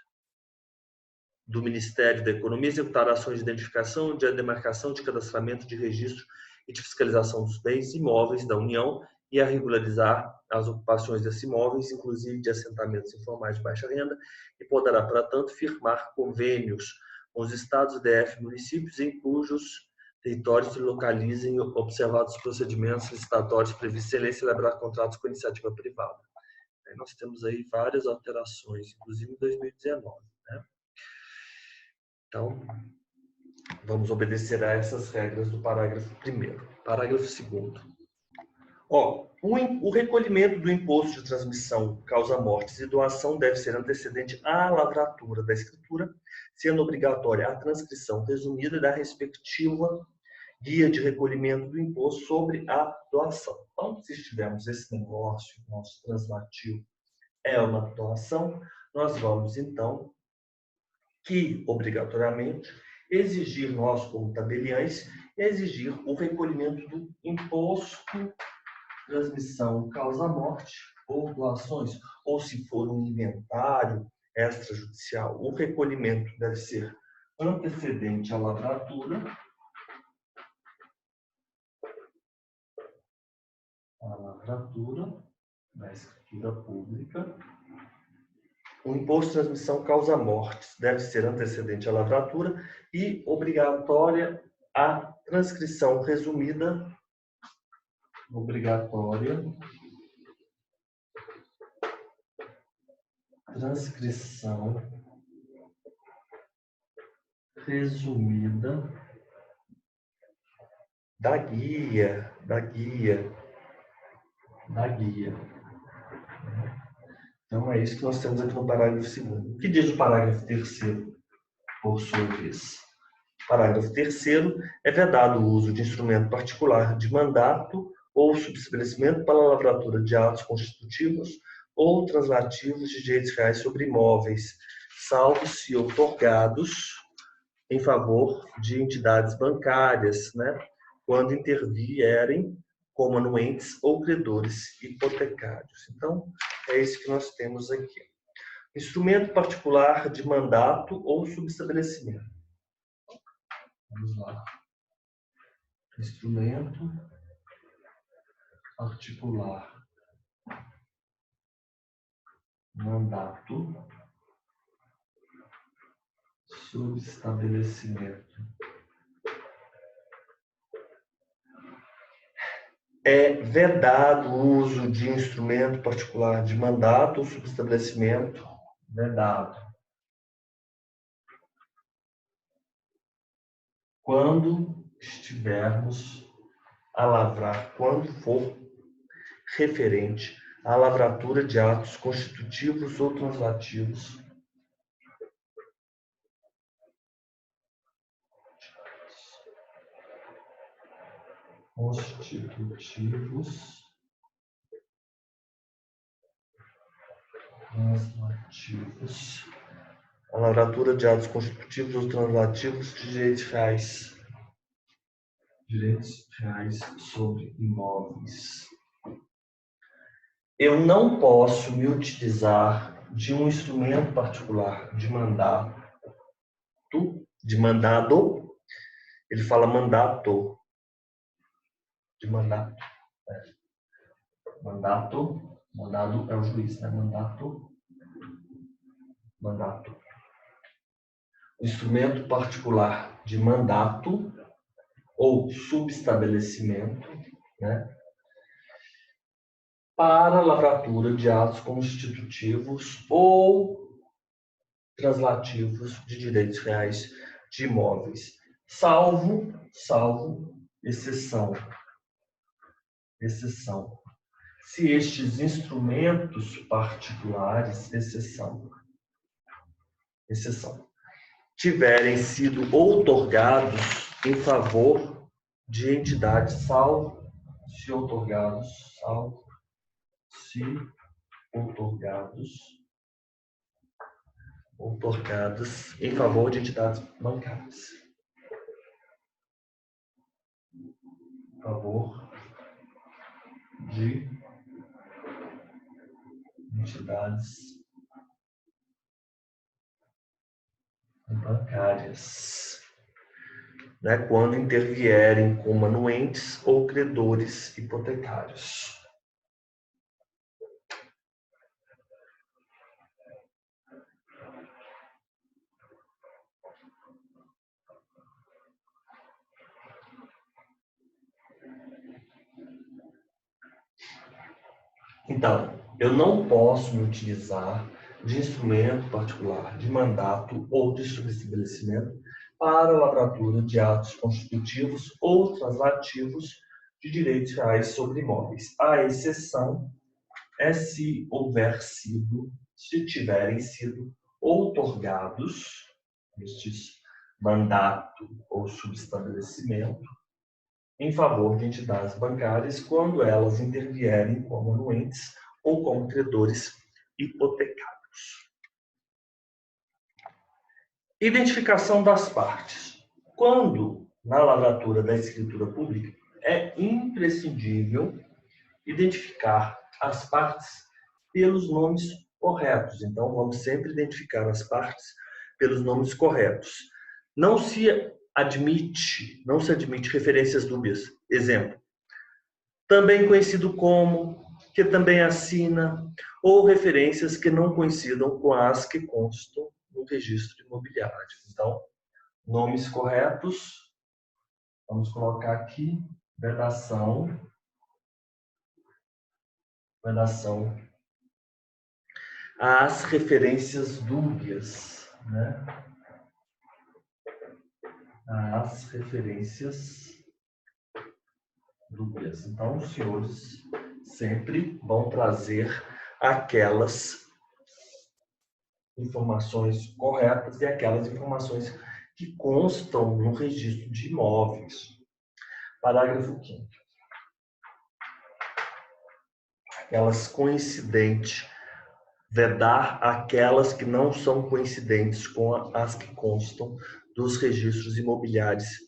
do Ministério da Economia, executar ações de identificação, de demarcação, de cadastramento, de registro e de fiscalização dos bens imóveis da União e a regularizar as ocupações desses imóveis, inclusive de assentamentos informais de baixa renda, e poderá, para tanto, firmar convênios com os estados, DF, municípios em cujos territórios se localizem observados os procedimentos licitatórios previstos em lei, celebrar contratos com iniciativa privada. Aí nós temos aí várias alterações, inclusive em 2019. Né? Então, Vamos obedecer a essas regras do parágrafo 1º. Parágrafo 2º. O recolhimento do imposto de transmissão, causa-mortes e doação deve ser antecedente à lavratura da escritura, sendo obrigatória a transcrição resumida da respectiva guia de recolhimento do imposto sobre a doação. Então, se tivermos esse negócio, nosso translativo é uma doação, nós vamos, então, que, obrigatoriamente, exigir nós, como tabeliães, exigir o recolhimento do imposto, transmissão, causa-morte ou doações, ou se for um inventário extrajudicial, o recolhimento deve ser antecedente à lavratura, da escritura pública. O imposto de transmissão causa-mortes deve ser antecedente à lavratura e obrigatória a transcrição resumida, transcrição resumida da guia. Então, é isso que nós temos aqui no parágrafo 2º. O que diz o parágrafo 3º, por sua vez? Parágrafo 3º. É vedado o uso de instrumento particular de mandato ou subestabelecimento para a lavratura de atos constitutivos ou translativos de direitos reais sobre imóveis, salvo se outorgados em favor de entidades bancárias, quando intervierem como anuentes ou credores hipotecários. Então, é isso que nós temos aqui. Instrumento particular de mandato ou subestabelecimento. Vamos lá. Instrumento particular, mandato, subestabelecimento. É vedado o uso de instrumento particular de mandato ou subestabelecimento, vedado. Quando estivermos a lavrar, quando for referente à lavratura de atos constitutivos ou translativos translativos, a lavratura de atos constitutivos ou translativos de direitos reais sobre imóveis. Eu não posso me utilizar de um instrumento particular de mandado, ele fala mandato, de mandato. Mandado é o juiz, Mandato. O instrumento particular de mandato ou subestabelecimento, para a lavratura de atos constitutivos ou translativos de direitos reais de imóveis, salvo exceção. Se estes instrumentos particulares, exceção, tiverem sido outorgados em favor de entidades, salvo se outorgados em favor de entidades bancárias. Em favor de entidades bancárias, quando intervierem como anuentes ou credores hipotecários. Então, eu não posso me utilizar de instrumento particular, de mandato ou de subestabelecimento para a lavratura de atos constitutivos ou translativos de direitos reais sobre imóveis. A exceção é se tiverem sido outorgados estes mandato ou subestabelecimento em favor de entidades bancárias quando elas intervierem como anuentes ou como credores hipotecários. Identificação das partes. Quando, na lavratura da escritura pública, é imprescindível identificar as partes pelos nomes corretos. Então, vamos sempre identificar as partes pelos nomes corretos. Não se admite referências dúbias. Exemplo, também conhecido como, que também assina, ou referências que não coincidam com as que constam no registro imobiliário. Então, nomes corretos, vamos colocar aqui, vedação, às referências dúbias, né? As referências dúbias. Então, os senhores sempre vão trazer aquelas informações corretas e aquelas informações que constam no registro de imóveis. Parágrafo 5º. Aquelas coincidentes, vedar aquelas que não são coincidentes com as que constam dos registros imobiliários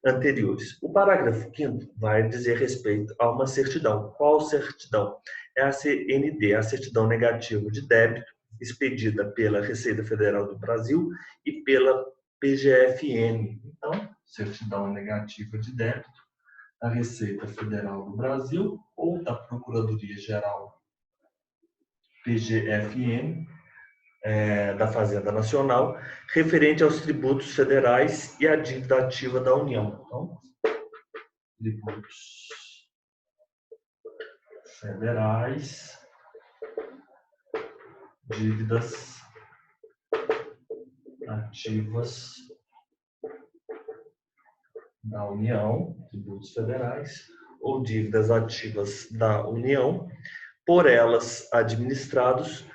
anteriores. O parágrafo 5º vai dizer respeito a uma certidão. Qual certidão? É a CND, a certidão negativa de débito, expedida pela Receita Federal do Brasil e pela PGFN. Então, certidão negativa de débito da Receita Federal do Brasil ou da Procuradoria-Geral PGFN, da Fazenda Nacional, referente aos tributos federais e à dívida ativa da União. Então, tributos federais, dívidas ativas da União, tributos federais, ou dívidas ativas da União, por elas administrados,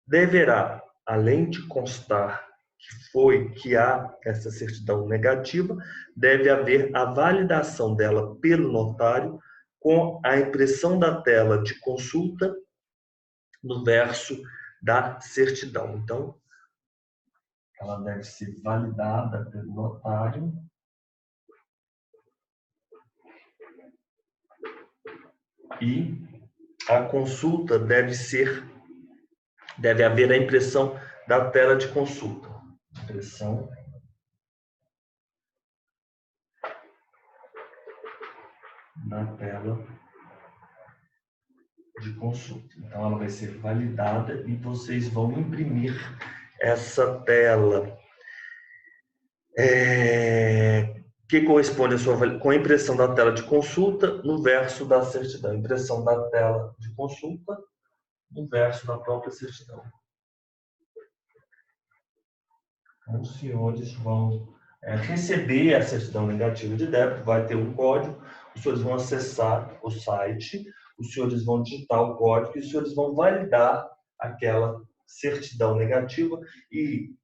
deverá, além de constar que há essa certidão negativa, deve haver a validação dela pelo notário com a impressão da tela de consulta no verso da certidão. Então, ela deve ser validada pelo notário e a consulta deve haver a impressão da tela de consulta. Impressão da tela de consulta. Então, ela vai ser validada e vocês vão imprimir essa tela que corresponde com a impressão da tela de consulta no verso da certidão. Impressão da tela de consulta no verso da própria certidão. Então, os senhores vão receber a certidão negativa de débito, vai ter um código, os senhores vão acessar o site, os senhores vão digitar o código e os senhores vão validar aquela certidão negativa e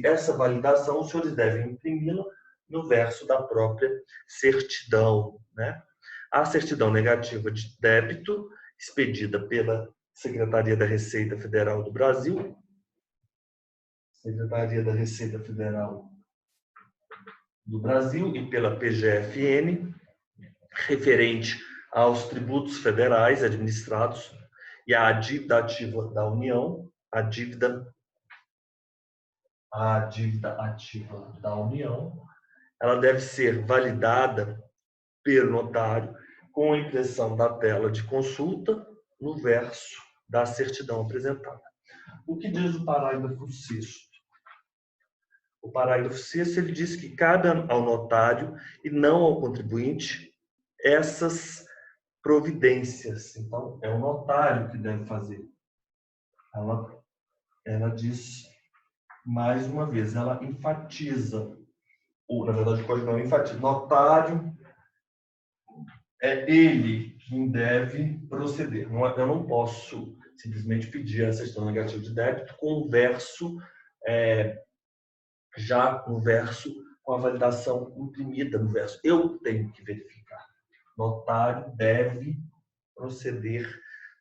essa validação os senhores devem imprimi-la no verso da própria certidão, né? A certidão negativa de débito, expedida pela Secretaria da Receita Federal do Brasil, Secretaria da Receita Federal do Brasil e pela PGFN, referente aos tributos federais administrados e à dívida ativa da União, a dívida ativa da União, ela deve ser validada pelo notário com a impressão da tela de consulta no verso da certidão apresentada. O que diz o parágrafo 6º? O parágrafo 6º ele diz que cabe ao notário e não ao contribuinte essas providências. Então, é o notário que deve fazer. Ela diz, mais uma vez, ela enfatiza na verdade, o código não enfatiza. Notário é ele quem deve proceder. Eu não posso simplesmente pedir a certidão negativa de débito com o verso, já com o verso com a validação imprimida no verso. Eu tenho que verificar. Notário deve proceder,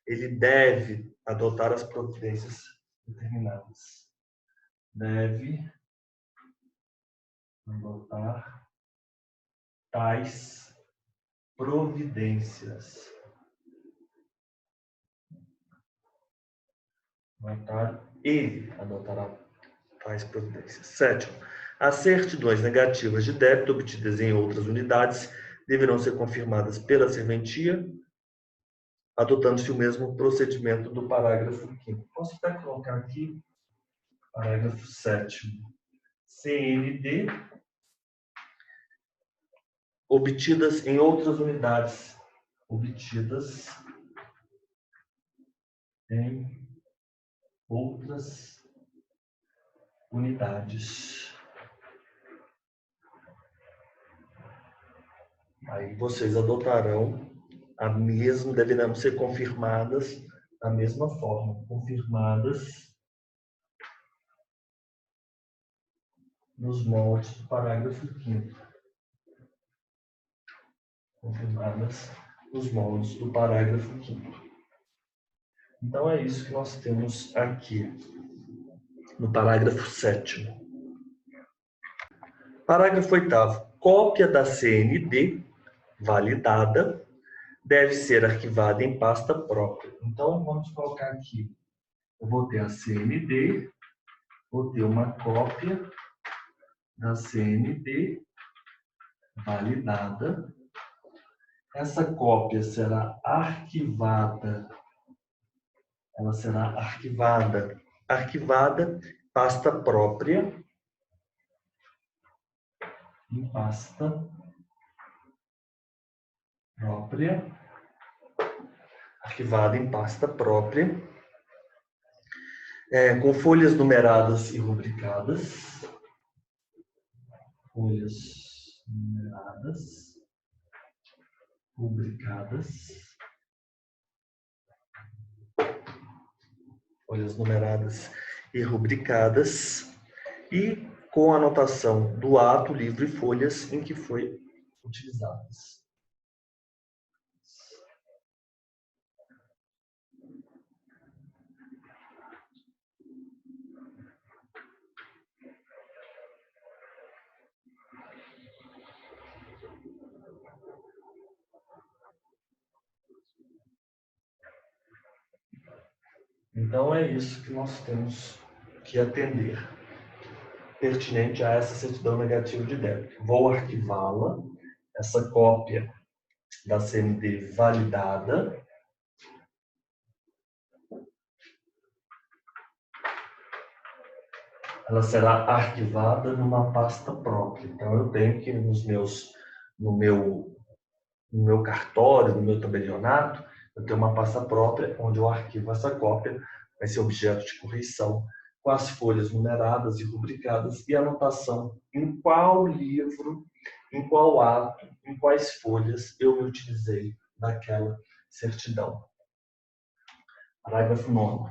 ele deve adotar as providências determinadas. Deve adotar tais providências. Notário, ele adotará tais providências. Sétimo, as certidões negativas de débito obtidas em outras unidades deverão ser confirmadas pela serventia, adotando-se o mesmo procedimento do parágrafo 5º. Posso até colocar aqui, parágrafo 7º. CND obtidas em outras unidades. Obtidas em outras unidades. Aí vocês adotarão a mesma, deverão ser confirmadas da mesma forma, confirmadas nos moldes do parágrafo 5º. Confirmadas nos moldes do parágrafo 5º. Então é isso que nós temos aqui no parágrafo 7º. Parágrafo 8º. Cópia da CND validada deve ser arquivada em pasta própria. Então, vamos colocar aqui. Eu vou ter a CND, vou ter uma cópia da CND validada. Essa cópia será arquivada. Ela será arquivada. Arquivada, pasta própria. Em pasta própria. Arquivada em pasta própria. Com folhas numeradas e rubricadas. Folhas numeradas, rubricadas. Folhas numeradas e rubricadas. E com a anotação do ato, livro e folhas em que foi utilizadas. Então é isso que nós temos que atender, pertinente a essa certidão negativa de débito. Vou arquivá-la, essa cópia da CND validada. Ela será arquivada numa pasta própria. Então eu tenho que no meu cartório, no meu tabelionato, eu tenho uma pasta própria onde eu arquivo essa cópia, vai ser objeto de correção, com as folhas numeradas e rubricadas e anotação em qual livro, em qual ato, em quais folhas eu me utilizei daquela certidão. Parágrafo 9º.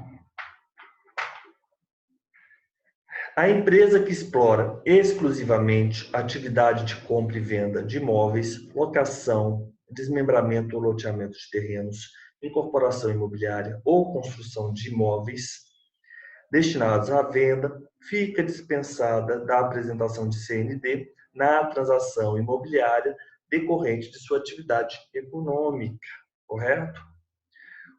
A empresa que explora exclusivamente a atividade de compra e venda de imóveis, locação, desmembramento ou loteamento de terrenos, incorporação imobiliária ou construção de imóveis destinados à venda, fica dispensada da apresentação de CND na transação imobiliária decorrente de sua atividade econômica, correto?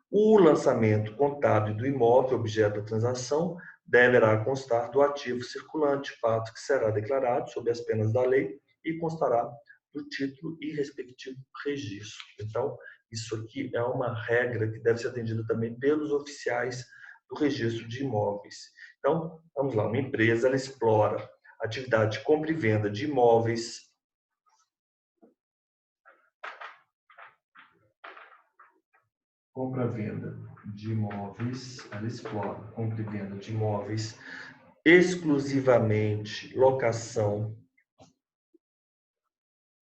O lançamento contábil do imóvel objeto da transação deverá constar do ativo circulante, fato que será declarado sob as penas da lei e constará do título e respectivo registro. Então, isso aqui é uma regra que deve ser atendida também pelos oficiais do registro de imóveis. Então, vamos lá, uma empresa ela explora atividade de compra e venda de imóveis, compra-venda de imóveis, ela explora compra e venda de imóveis, exclusivamente locação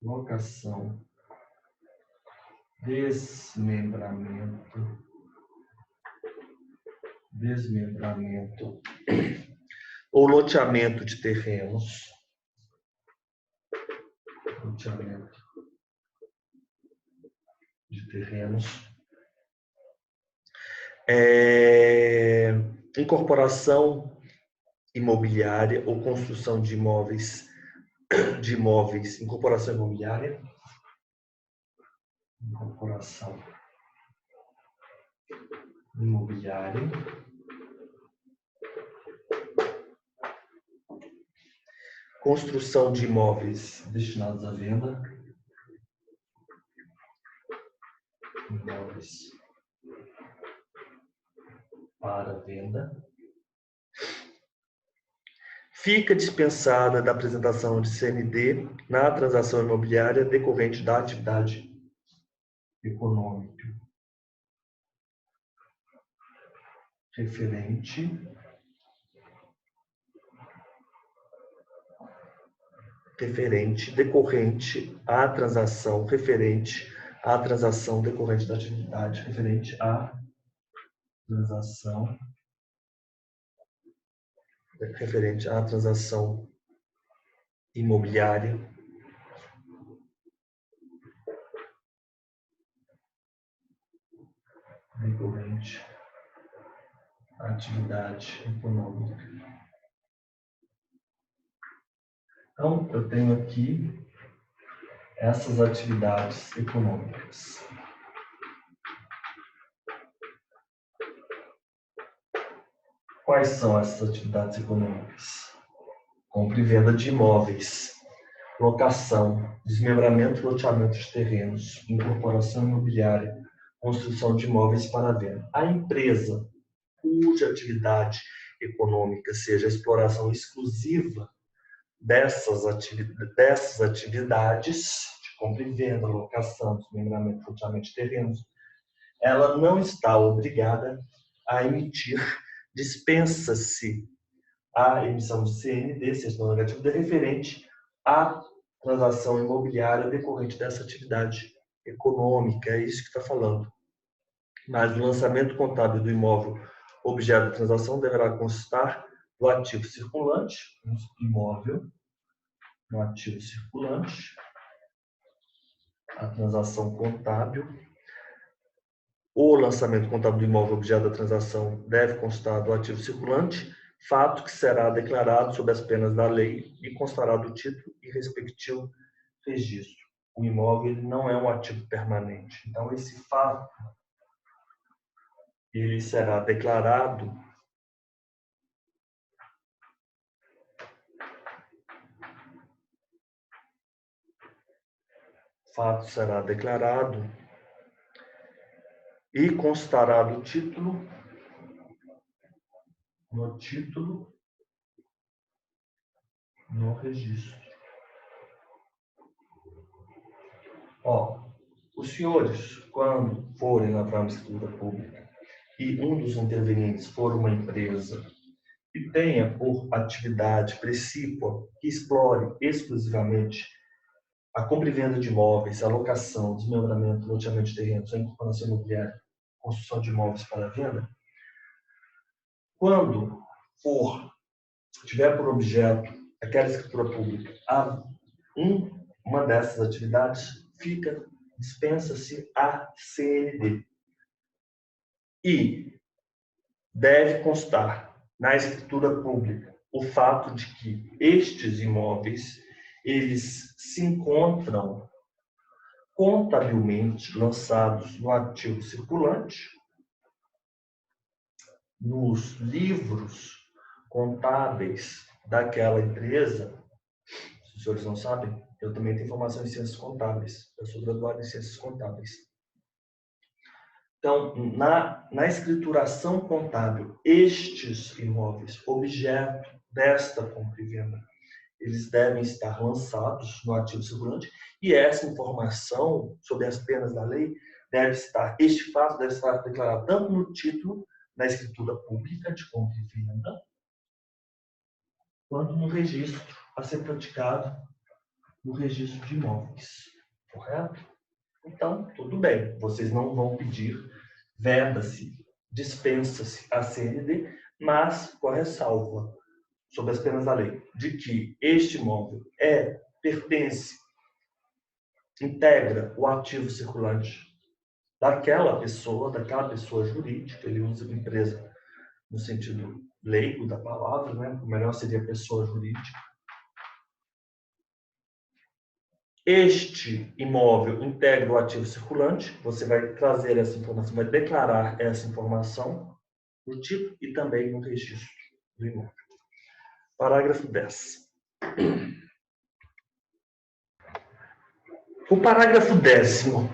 locação, desmembramento ou loteamento de terrenos, incorporação imobiliária ou construção de imóveis, incorporação imobiliária, construção de imóveis destinados à venda, imóveis para venda. Fica dispensada da apresentação de CND na transação imobiliária decorrente da atividade econômica referente decorrente à transação decorrente da atividade referente à transação imobiliária decorrente à atividade econômica. Então, eu tenho aqui essas atividades econômicas. Quais são essas atividades econômicas? Compra e venda de imóveis, locação, desmembramento e loteamento de terrenos, incorporação imobiliária, construção de imóveis para venda. A empresa cuja atividade econômica seja a exploração exclusiva dessas atividades de compra e venda, locação, desmembramento e loteamento de terrenos, ela não está obrigada a emitir, dispensa-se a emissão de CND, certidão negativa, referente à transação imobiliária decorrente dessa atividade econômica, é isso que está falando. Mas o lançamento contábil do imóvel objeto da transação deverá constar do ativo circulante, imóvel, no ativo circulante, a transação contábil. O lançamento contábil do imóvel objeto da transação deve constar do ativo circulante, fato que será declarado sob as penas da lei e constará do título e respectivo registro. O imóvel não é um ativo permanente. Então, esse fato ele será declarado e constará do título, no registro. Os senhores, quando forem lavrar uma escritura pública e um dos intervenientes for uma empresa que tenha por atividade precípua que explore exclusivamente a compra e venda de imóveis, a locação, desmembramento, loteamento de terrenos, a incorporação imobiliária, construção de imóveis para venda, quando tiver por objeto aquela escritura pública uma dessas atividades, dispensa-se a CND. E deve constar na escritura pública o fato de que estes imóveis eles se encontram contabilmente lançados no ativo circulante, nos livros contábeis daquela empresa. Se os senhores não sabem, eu também tenho formação em ciências contábeis. Eu sou graduado em ciências contábeis. Então, na escrituração contábil, estes imóveis, objeto desta compra e venda, eles devem estar lançados no ativo circulante e essa informação sobre as penas da lei este fato deve estar declarado tanto no título, na escritura pública de compra e venda, quanto no registro a ser praticado no registro de imóveis, correto? Então, tudo bem, vocês não vão pedir, veda-se, dispensa-se a CND, mas com a ressalva, sob as penas da lei, de que este imóvel pertence, integra o ativo circulante daquela pessoa jurídica, ele usa empresa no sentido leigo da palavra, né? O melhor seria pessoa jurídica. Este imóvel integra o ativo circulante, você vai trazer essa informação, vai declarar essa informação no título e também no registro do imóvel. Parágrafo 10. O parágrafo 10º,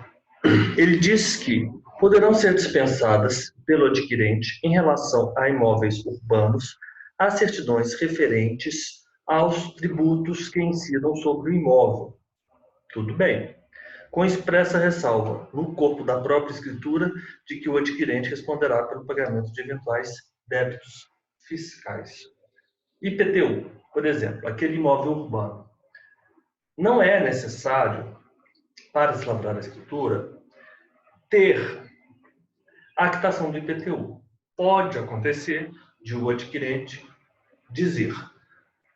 ele diz que poderão ser dispensadas pelo adquirente em relação a imóveis urbanos as certidões referentes aos tributos que incidam sobre o imóvel. Tudo bem. Com expressa ressalva, no corpo da própria escritura, de que o adquirente responderá pelo pagamento de eventuais débitos fiscais. IPTU, por exemplo, aquele imóvel urbano. Não é necessário, para se lavrar a escritura, ter a quitação do IPTU. Pode acontecer de o adquirente dizer: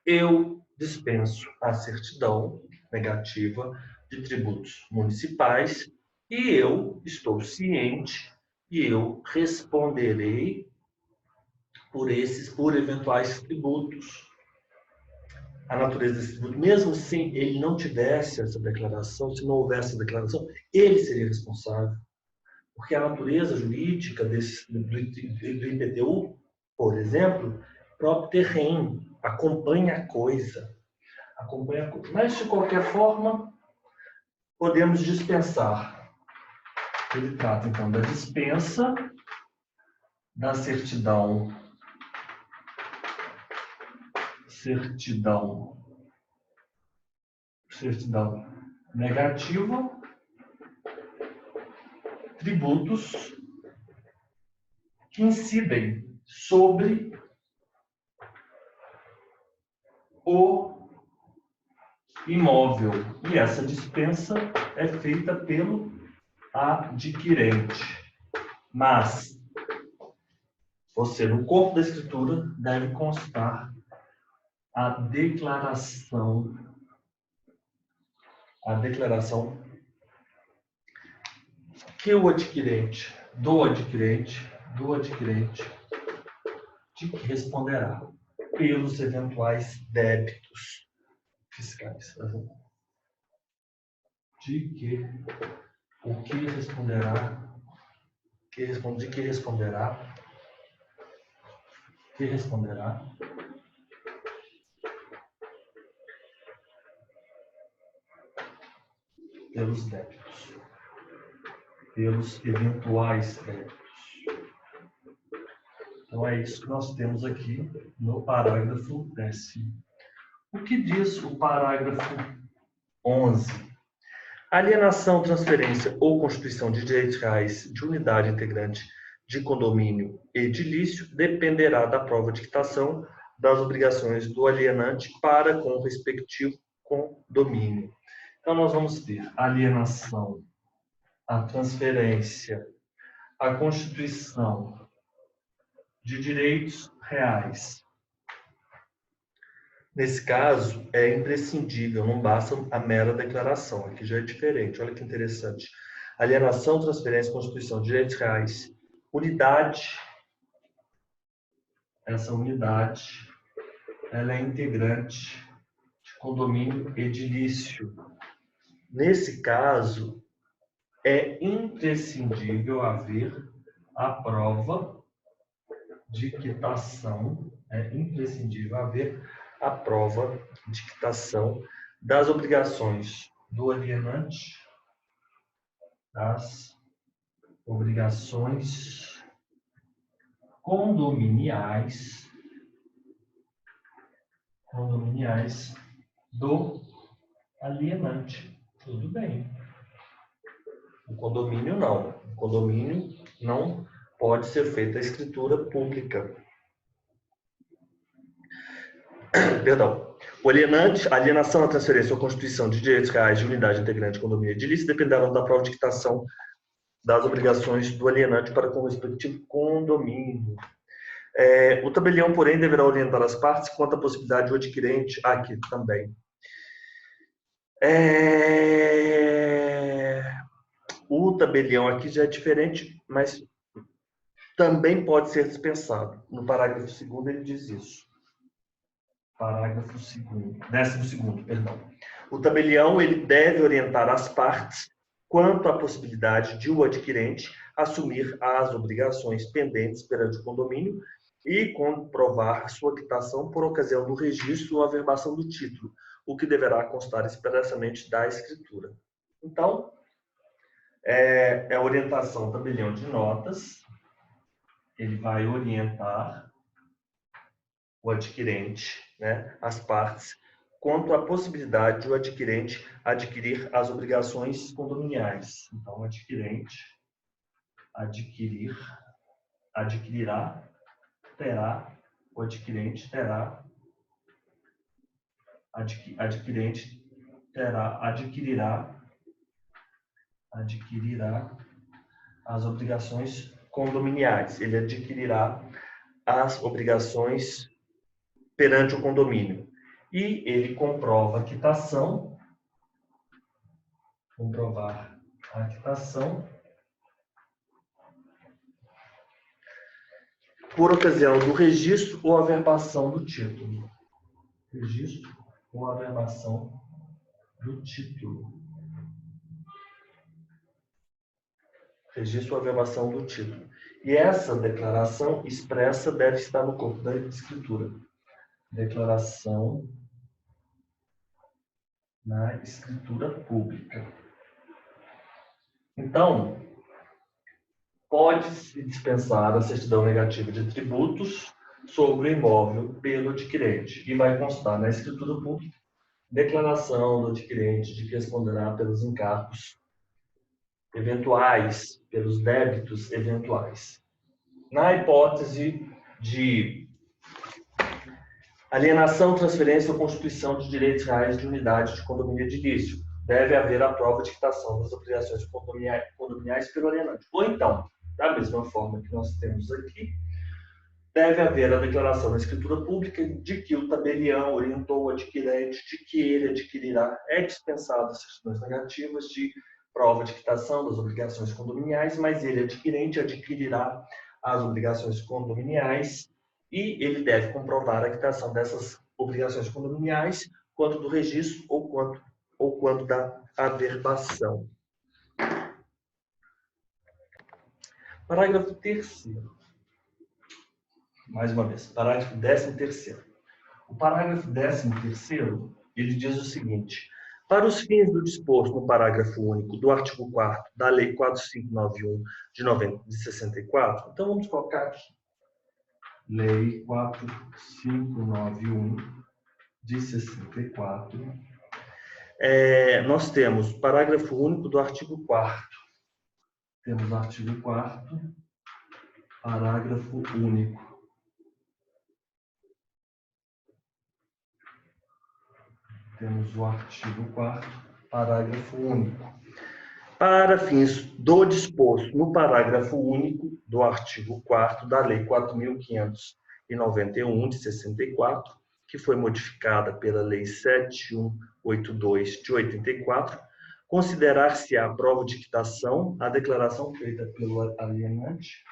eu dispenso a certidão negativa de tributos municipais e eu estou ciente e eu responderei por eventuais tributos. A natureza desse tributo, mesmo se ele não tivesse essa declaração, se não houvesse essa declaração, ele seria responsável. Porque a natureza jurídica do IPTU, por exemplo, próprio terreno, acompanha a coisa. Mas, de qualquer forma, podemos dispensar. Ele trata, então, da dispensa da certidão negativa, tributos que incidem sobre o imóvel. E essa dispensa é feita pelo adquirente. Mas você, no corpo da escritura, deve constar a declaração que o adquirente, do adquirente, de que responderá pelos eventuais débitos fiscais. De que responderá pelos débitos, pelos eventuais débitos. Então é isso que nós temos aqui no parágrafo 10º. O que diz o parágrafo 11? Alienação, transferência ou constituição de direitos reais de unidade integrante de condomínio edilício dependerá da prova de quitação das obrigações do alienante para com o respectivo condomínio. Então, nós vamos ter a alienação, a transferência, a constituição de direitos reais. Nesse caso, é imprescindível, não basta a mera declaração, aqui já é diferente, olha que interessante. Alienação, transferência, constituição de direitos reais, unidade, essa unidade, ela é integrante de condomínio edilício. Nesse caso, é imprescindível haver a prova de quitação, das obrigações do alienante, das obrigações condominiais do alienante. Tudo bem. O condomínio não. O condomínio não pode ser feita a escritura pública. Perdão. O alienante, a alienação, a transferência ou constituição de direitos reais de unidade integrante de condomínio edilício dependerão da prova de quitação das obrigações do alienante para com o respectivo condomínio. O tabelião, porém, deverá orientar as partes quanto à possibilidade do adquirente, aqui também. O tabelião aqui já é diferente, mas também pode ser dispensado. No parágrafo 2º ele diz isso. Parágrafo 2º, 12º, perdão. O tabelião ele deve orientar as partes quanto à possibilidade de o adquirente assumir as obrigações pendentes perante o condomínio e comprovar sua quitação por ocasião do registro ou averbação do título, o que deverá constar expressamente da escritura. Então, é a orientação tabelião de notas. Ele vai orientar o adquirente, né, as partes, quanto à possibilidade de o adquirente adquirir as obrigações condominiais. Então, o adquirente adquirirá, terá, o adquirente terá, adquirente terá, adquirirá as obrigações condominiais. Ele adquirirá as obrigações perante o condomínio. E ele comprova a quitação, comprovar a quitação por ocasião do registro ou averbação do título. Registro ou averbação do título. Registro ou averbação do título. E essa declaração expressa deve estar no corpo da escritura. Declaração na escritura pública. Então, pode-se dispensar a certidão negativa de tributos sobre o imóvel pelo adquirente e vai constar na escritura pública declaração do adquirente de que responderá pelos encargos eventuais, pelos débitos eventuais. Na hipótese de alienação, transferência ou constituição de direitos reais de unidade de condomínio edilício, deve haver a prova de quitação das obrigações condominiais pelo alienante. Ou então, da mesma forma que nós temos aqui, deve haver a declaração na escritura pública de que o tabelião orientou o adquirente de que ele adquirirá, é dispensado as certidões negativas de prova de quitação das obrigações condominiais, mas ele, adquirente, adquirirá as obrigações condominiais e ele deve comprovar a quitação dessas obrigações condominiais quanto do registro ou quanto da averbação. Parágrafo 3º. Mais uma vez, parágrafo 13º. O parágrafo 13º, ele diz o seguinte: para os fins do disposto no parágrafo único do artigo 4º da Lei 4591 de 64, então vamos colocar aqui, Lei 4591 de 64, nós temos parágrafo único do artigo 4º. Temos o artigo 4º, parágrafo único. Temos o artigo 4º, parágrafo único. Para fins do disposto no parágrafo único do artigo 4º da Lei 4.591 de 64, que foi modificada pela Lei 7.182 de 84, considerar-se-á a prova de quitação a declaração feita pelo alienante,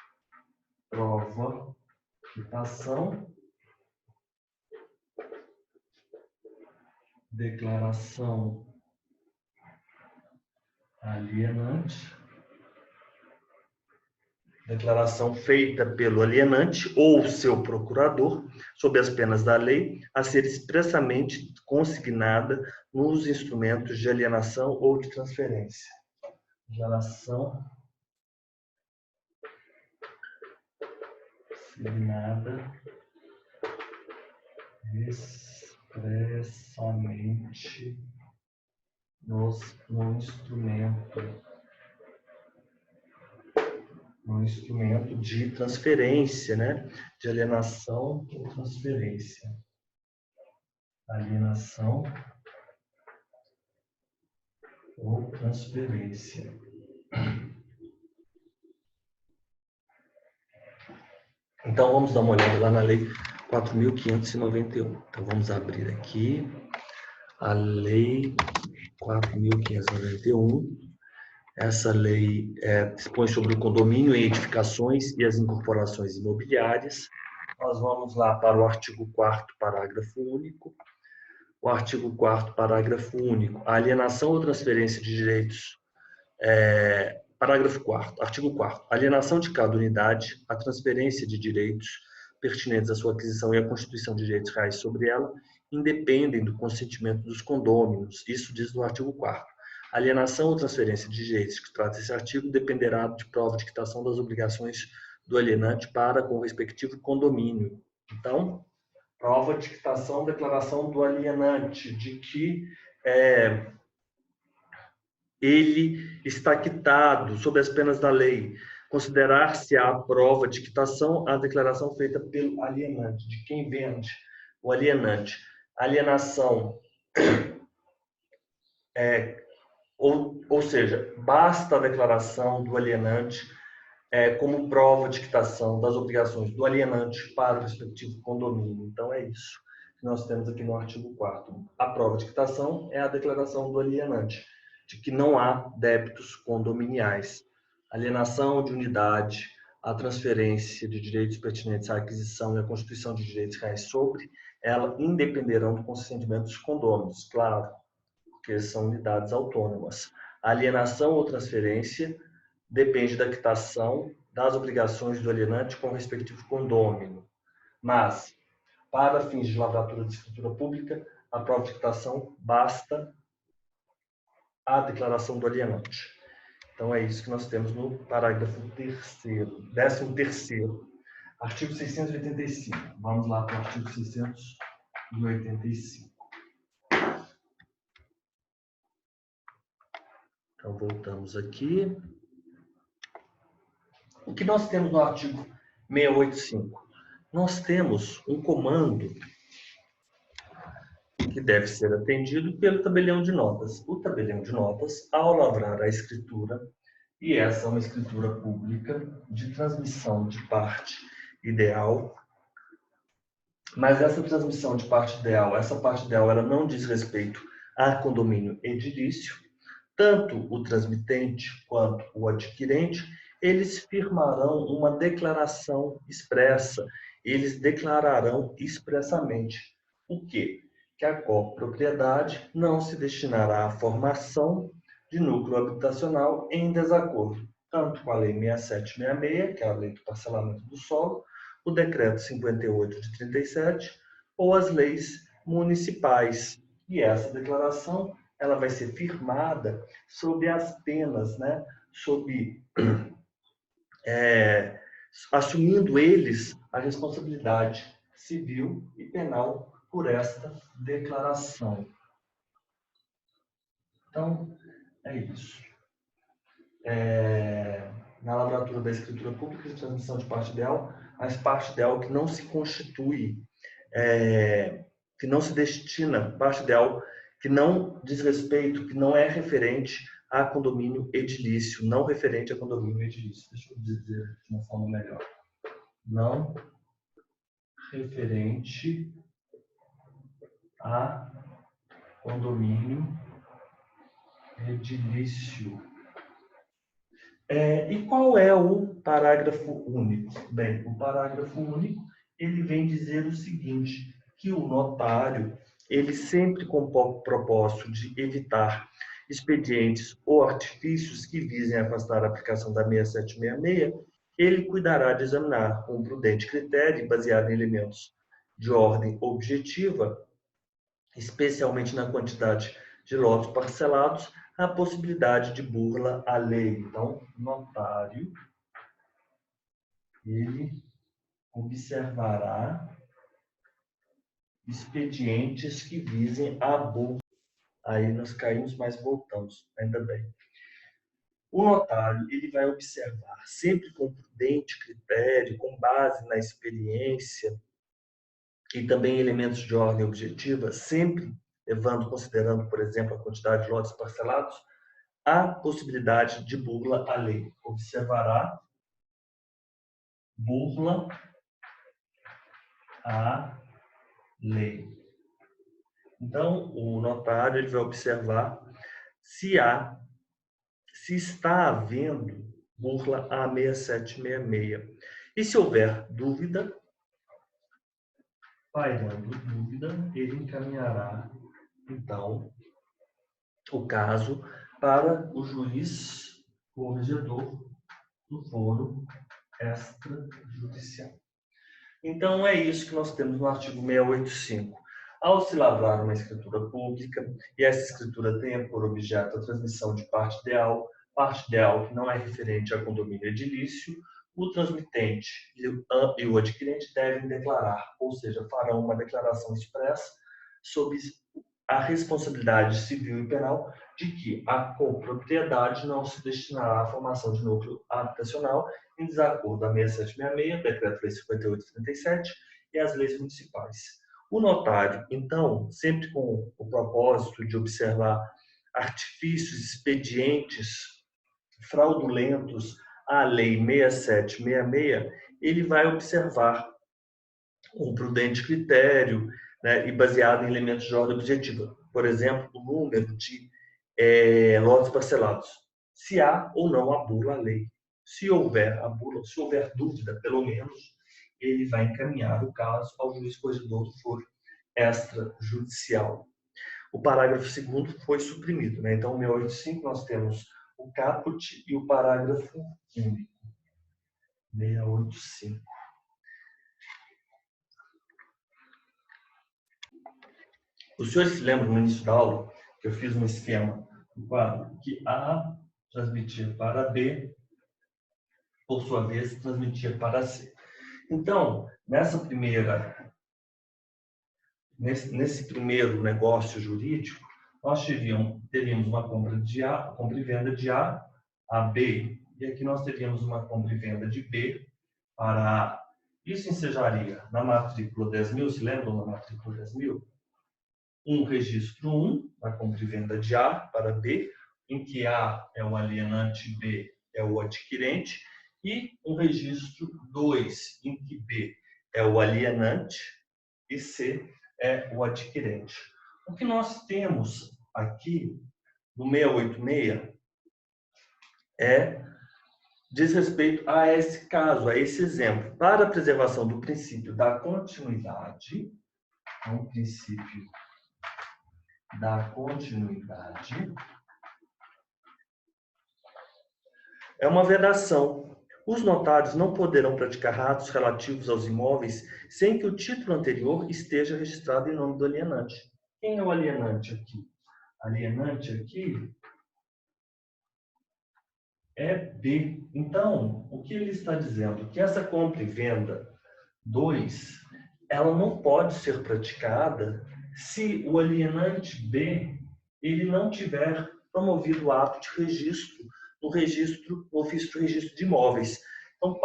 prova, quitação, declaração alienante, declaração feita pelo alienante ou seu procurador, sob as penas da lei, a ser expressamente consignada nos instrumentos de alienação ou de transferência. Declaração consignada expressamente no instrumento de transferência, né? De alienação ou transferência. alienação ou transferência. Então, vamos dar uma olhada lá na Lei 4.591. Então, vamos abrir aqui a Lei 4.591. Essa lei dispõe sobre o condomínio em edificações e as incorporações imobiliárias. Nós vamos lá para o artigo 4º, parágrafo único. O artigo 4º, parágrafo único. A alienação ou transferência de direitos. Parágrafo 4º. Artigo 4º. A alienação de cada unidade, a transferência de direitos pertinentes à sua aquisição e a constituição de direitos reais sobre ela, independem do consentimento dos condôminos. Isso diz no artigo 4º. A alienação ou transferência de direitos que trata esse artigo dependerá de prova de quitação das obrigações do alienante para com o respectivo condomínio. Então, prova de quitação, declaração do alienante de que ele está quitado sob as penas da lei. Considerar-se a prova de quitação a declaração feita pelo alienante, de quem vende, o alienante. Alienação ou seja, basta a declaração do alienante como prova de quitação das obrigações do alienante para o respectivo condomínio. Então, é isso que nós temos aqui no artigo 4º. A prova de quitação é a declaração do alienante de que não há débitos condominiais. Alienação de unidade, a transferência de direitos pertinentes à aquisição e à constituição de direitos reais sobre ela independerão do consentimento dos condôminos, claro, porque são unidades autônomas. A alienação ou transferência depende da quitação das obrigações do alienante com o respectivo condômino. Mas, para fins de lavratura de escritura pública, a prova de quitação basta a declaração do alienante. Então, é isso que nós temos no parágrafo 3º, 13º, artigo 685. Vamos lá para o artigo 685. Então, voltamos aqui. O que nós temos no artigo 685? Nós temos um comando que deve ser atendido pelo tabelião de notas. O tabelião de notas, ao lavrar a escritura, e essa é uma escritura pública de transmissão de parte ideal, mas essa transmissão de parte ideal, ela não diz respeito a condomínio edilício, tanto o transmitente quanto o adquirente, eles firmarão uma declaração expressa, eles declararão expressamente o quê? Que a copropriedade não se destinará à formação de núcleo habitacional em desacordo tanto com a Lei 6766, que é a Lei do Parcelamento do Solo, o Decreto 58 de 37 ou as leis municipais. E essa declaração ela vai ser firmada sob as penas, né? Assumindo eles a responsabilidade civil e penal por esta declaração. Então, é isso. Na lavratura da escritura pública de transmissão de parte ideal, mas parte ideal que não se constitui, que não se destina, parte ideal que não diz respeito, que não é referente a condomínio edilício, não referente a condomínio edilício. Deixa eu dizer de uma forma melhor. Não referente a condomínio edilício. E qual é o parágrafo único? Bem, o parágrafo único ele vem dizer o seguinte, que o notário ele sempre com o propósito de evitar expedientes ou artifícios que visem afastar a aplicação da 6766, ele cuidará de examinar com um prudente critério, baseado em elementos de ordem objetiva, especialmente na quantidade de lotes parcelados, a possibilidade de burla à lei. Então, o notário, ele observará expedientes que visem a burla. Aí nós caímos, mas voltamos, ainda bem. O notário, ele vai observar, sempre com prudente critério, com base na experiência, e também elementos de ordem objetiva, sempre considerando, por exemplo, a quantidade de lotes parcelados, há possibilidade de burla à lei. Observará burla à lei. Então, o notário ele vai observar se está havendo burla a 6766. E se houver dúvida, pairando dúvida, ele encaminhará, então, o caso para o juiz corregedor do foro extrajudicial. Então, é isso que nós temos no artigo 685. Ao se lavrar uma escritura pública, e essa escritura tenha por objeto a transmissão de parte ideal que não é referente a condomínio edilício, o transmitente e o adquirente devem declarar, ou seja, farão uma declaração expressa sob a responsabilidade civil e penal de que a copropriedade não se destinará à formação de núcleo habitacional em desacordo a 6766, Decreto-Lei 5837 e as leis municipais. O notário, então, sempre com o propósito de observar artifícios, expedientes fraudulentos à Lei 6766, ele vai observar com prudente critério, né, e baseado em elementos de ordem objetiva. Por exemplo, o número de lotes parcelados. Se há ou não a bula à lei. Se houver a bula, se houver dúvida, pelo menos, ele vai encaminhar o caso ao juiz corregedor do foro extrajudicial. O parágrafo 2º foi suprimido, né? Então, no 685 nós temos o caput e o parágrafo único. 685. Os senhores se lembram no início da aula que eu fiz um esquema do quadro que A transmitia para B, por sua vez, transmitia para C. Então, nesse primeiro negócio jurídico, nós teríamos uma compra e venda de A a B, e aqui nós teríamos uma compra e venda de B para A. Isso ensejaria na matrícula 10.000, se lembram da matrícula 10.000? Um registro 1, da compra e venda de A para B, em que A é o alienante, B é o adquirente, e um registro 2, em que B é o alienante e C é o adquirente. O que nós temos aqui no 686 diz respeito a esse caso, a esse exemplo. Para a preservação do princípio da continuidade, é uma vedação. Os notários não poderão praticar atos relativos aos imóveis sem que o título anterior esteja registrado em nome do alienante. Quem é o alienante aqui? Alienante aqui é B. Então, o que ele está dizendo? Que essa compra e venda 2, ela não pode ser praticada se o alienante B ele não tiver promovido o ato de registro no ofício de registro de imóveis. Então,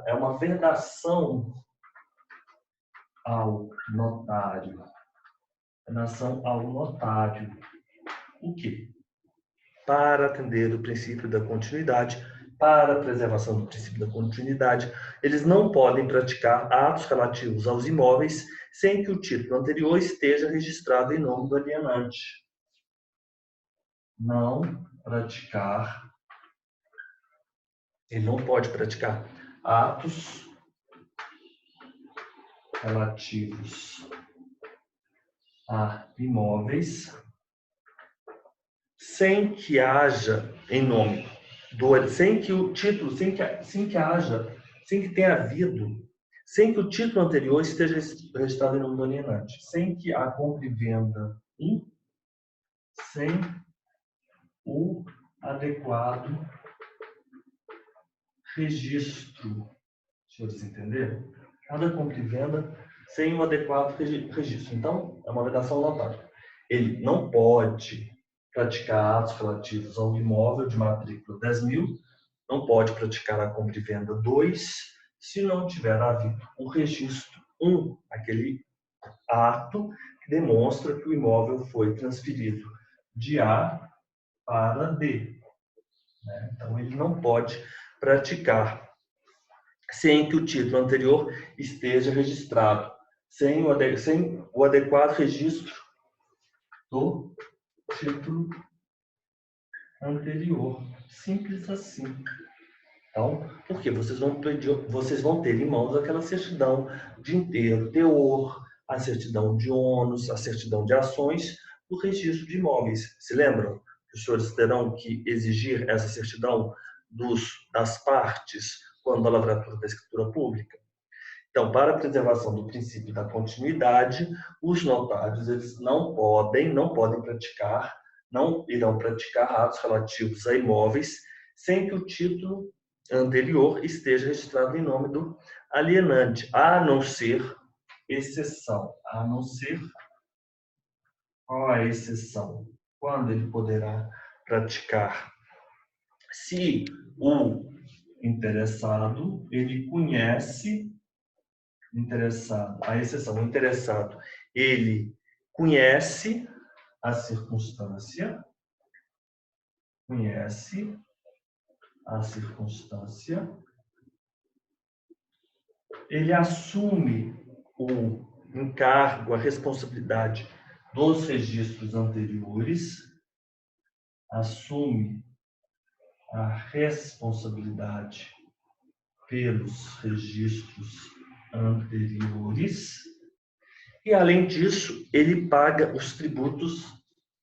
é uma vedação ao notário. Vedação ao notário. O quê? Para atender o princípio da continuidade, para a preservação do princípio da continuidade, eles não podem praticar atos relativos aos imóveis sem que o título anterior esteja registrado em nome do alienante. Ele não pode praticar atos relativos a imóveis sem que haja em nome do, sem que o título, sem que o título anterior esteja registrado em nome do alienante, sem que a compra e venda sem o adequado registro. Senhores entenderam? Cada compra e venda sem o adequado registro. Então, é uma vedação notária. Ele não pode praticar atos relativos ao imóvel de matrícula 10.000, não pode praticar a compra e venda 2, se não tiver havido um registro 1, aquele ato que demonstra que o imóvel foi transferido de A para B, né? Então, ele não pode praticar sem que o título anterior esteja registrado, sem o adequado registro do título anterior. Simples assim. Então, porque vocês vão ter em mãos aquela certidão de inteiro teor, a certidão de ônus, a certidão de ações do registro de imóveis. Se lembram que os senhores terão que exigir essa certidão das partes quando a lavratura da escritura pública? Então, para a preservação do princípio da continuidade, os notários eles não podem praticar, não irão praticar atos relativos a imóveis sem que o título anterior esteja registrado em nome do alienante, a não ser exceção. A não ser, qual a exceção? Quando ele poderá praticar? Se o interessado ele conhece a exceção, o interessado, ele conhece a circunstância, ele assume o encargo, a responsabilidade dos registros anteriores, assume a responsabilidade pelos registros anteriores e, além disso, ele paga os tributos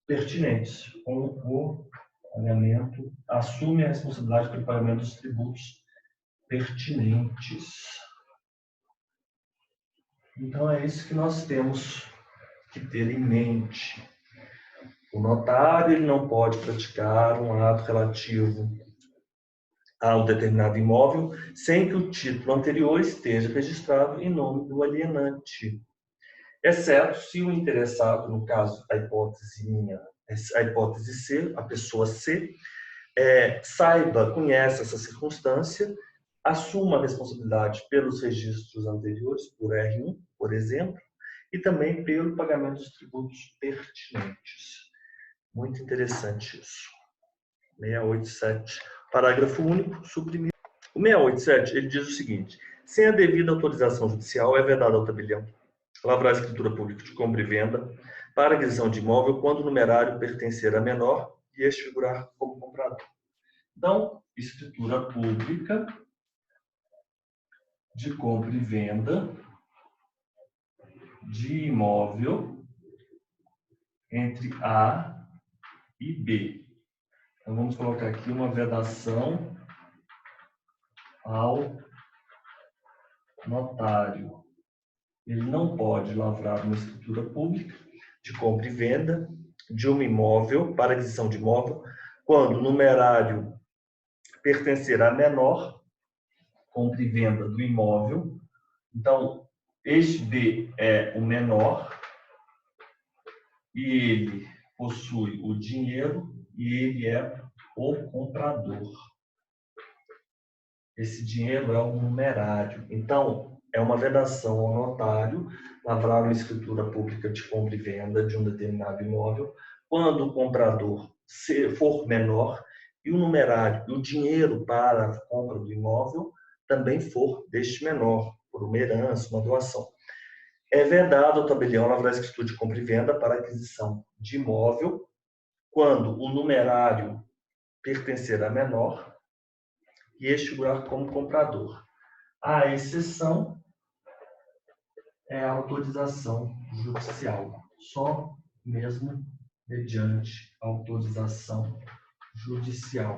pertinentes com o pagamento, assume a responsabilidade pelo pagamento dos tributos pertinentes. Então, é isso que nós temos que ter em mente. O notário ele não pode praticar um ato relativo a um determinado imóvel sem que o título anterior esteja registrado em nome do alienante, exceto se o interessado, no caso, a hipótese C, a pessoa C, conhece essa circunstância, assuma a responsabilidade pelos registros anteriores, por R1, por exemplo, e também pelo pagamento dos tributos pertinentes. Muito interessante isso. 687, parágrafo único, suprimido. O 687, ele diz o seguinte: sem a devida autorização judicial, é vedado ao tabelião lavrar a escritura pública de compra e venda para aquisição de imóvel quando o numerário pertencer a menor e este figurar como comprador. Então, escritura pública de compra e venda de imóvel entre A e B. Então, vamos colocar aqui uma vedação ao notário. Ele não pode lavrar uma escritura pública de compra e venda de um imóvel para aquisição de imóvel quando o numerário pertencer a menor, compra e venda do imóvel. Então, este B é o menor e ele possui o dinheiro e ele é o comprador. Esse dinheiro é o numerário. Então, é uma vedação ao notário lavrar uma escritura pública de compra e venda de um determinado imóvel quando o comprador for menor e o numerário e o dinheiro para a compra do imóvel também for deste menor, por uma herança, uma doação. É vedado ao tabelião lavrar a escritura de compra e venda para aquisição de imóvel quando o numerário pertencer a menor e este figurar como comprador. A exceção é a autorização judicial, só mesmo mediante autorização judicial.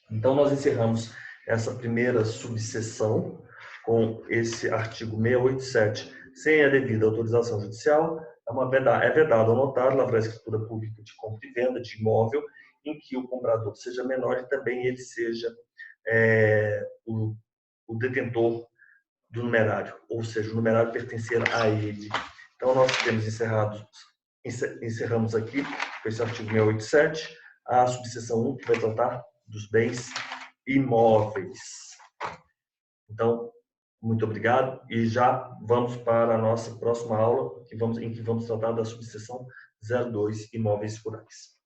Então, nós encerramos essa primeira subseção com esse artigo 687, sem a devida autorização judicial, é vedado ao notário lavrar a escritura pública de compra e venda de imóvel em que o comprador seja menor e também ele seja o detentor do numerário, ou seja, o numerário pertencer a ele. Então, nós temos encerramos aqui, com esse artigo 687, a subseção 1, que vai tratar dos bens imóveis. Então, Muito obrigado e já vamos para a nossa próxima aula, em que vamos tratar da subseção 02, imóveis rurais.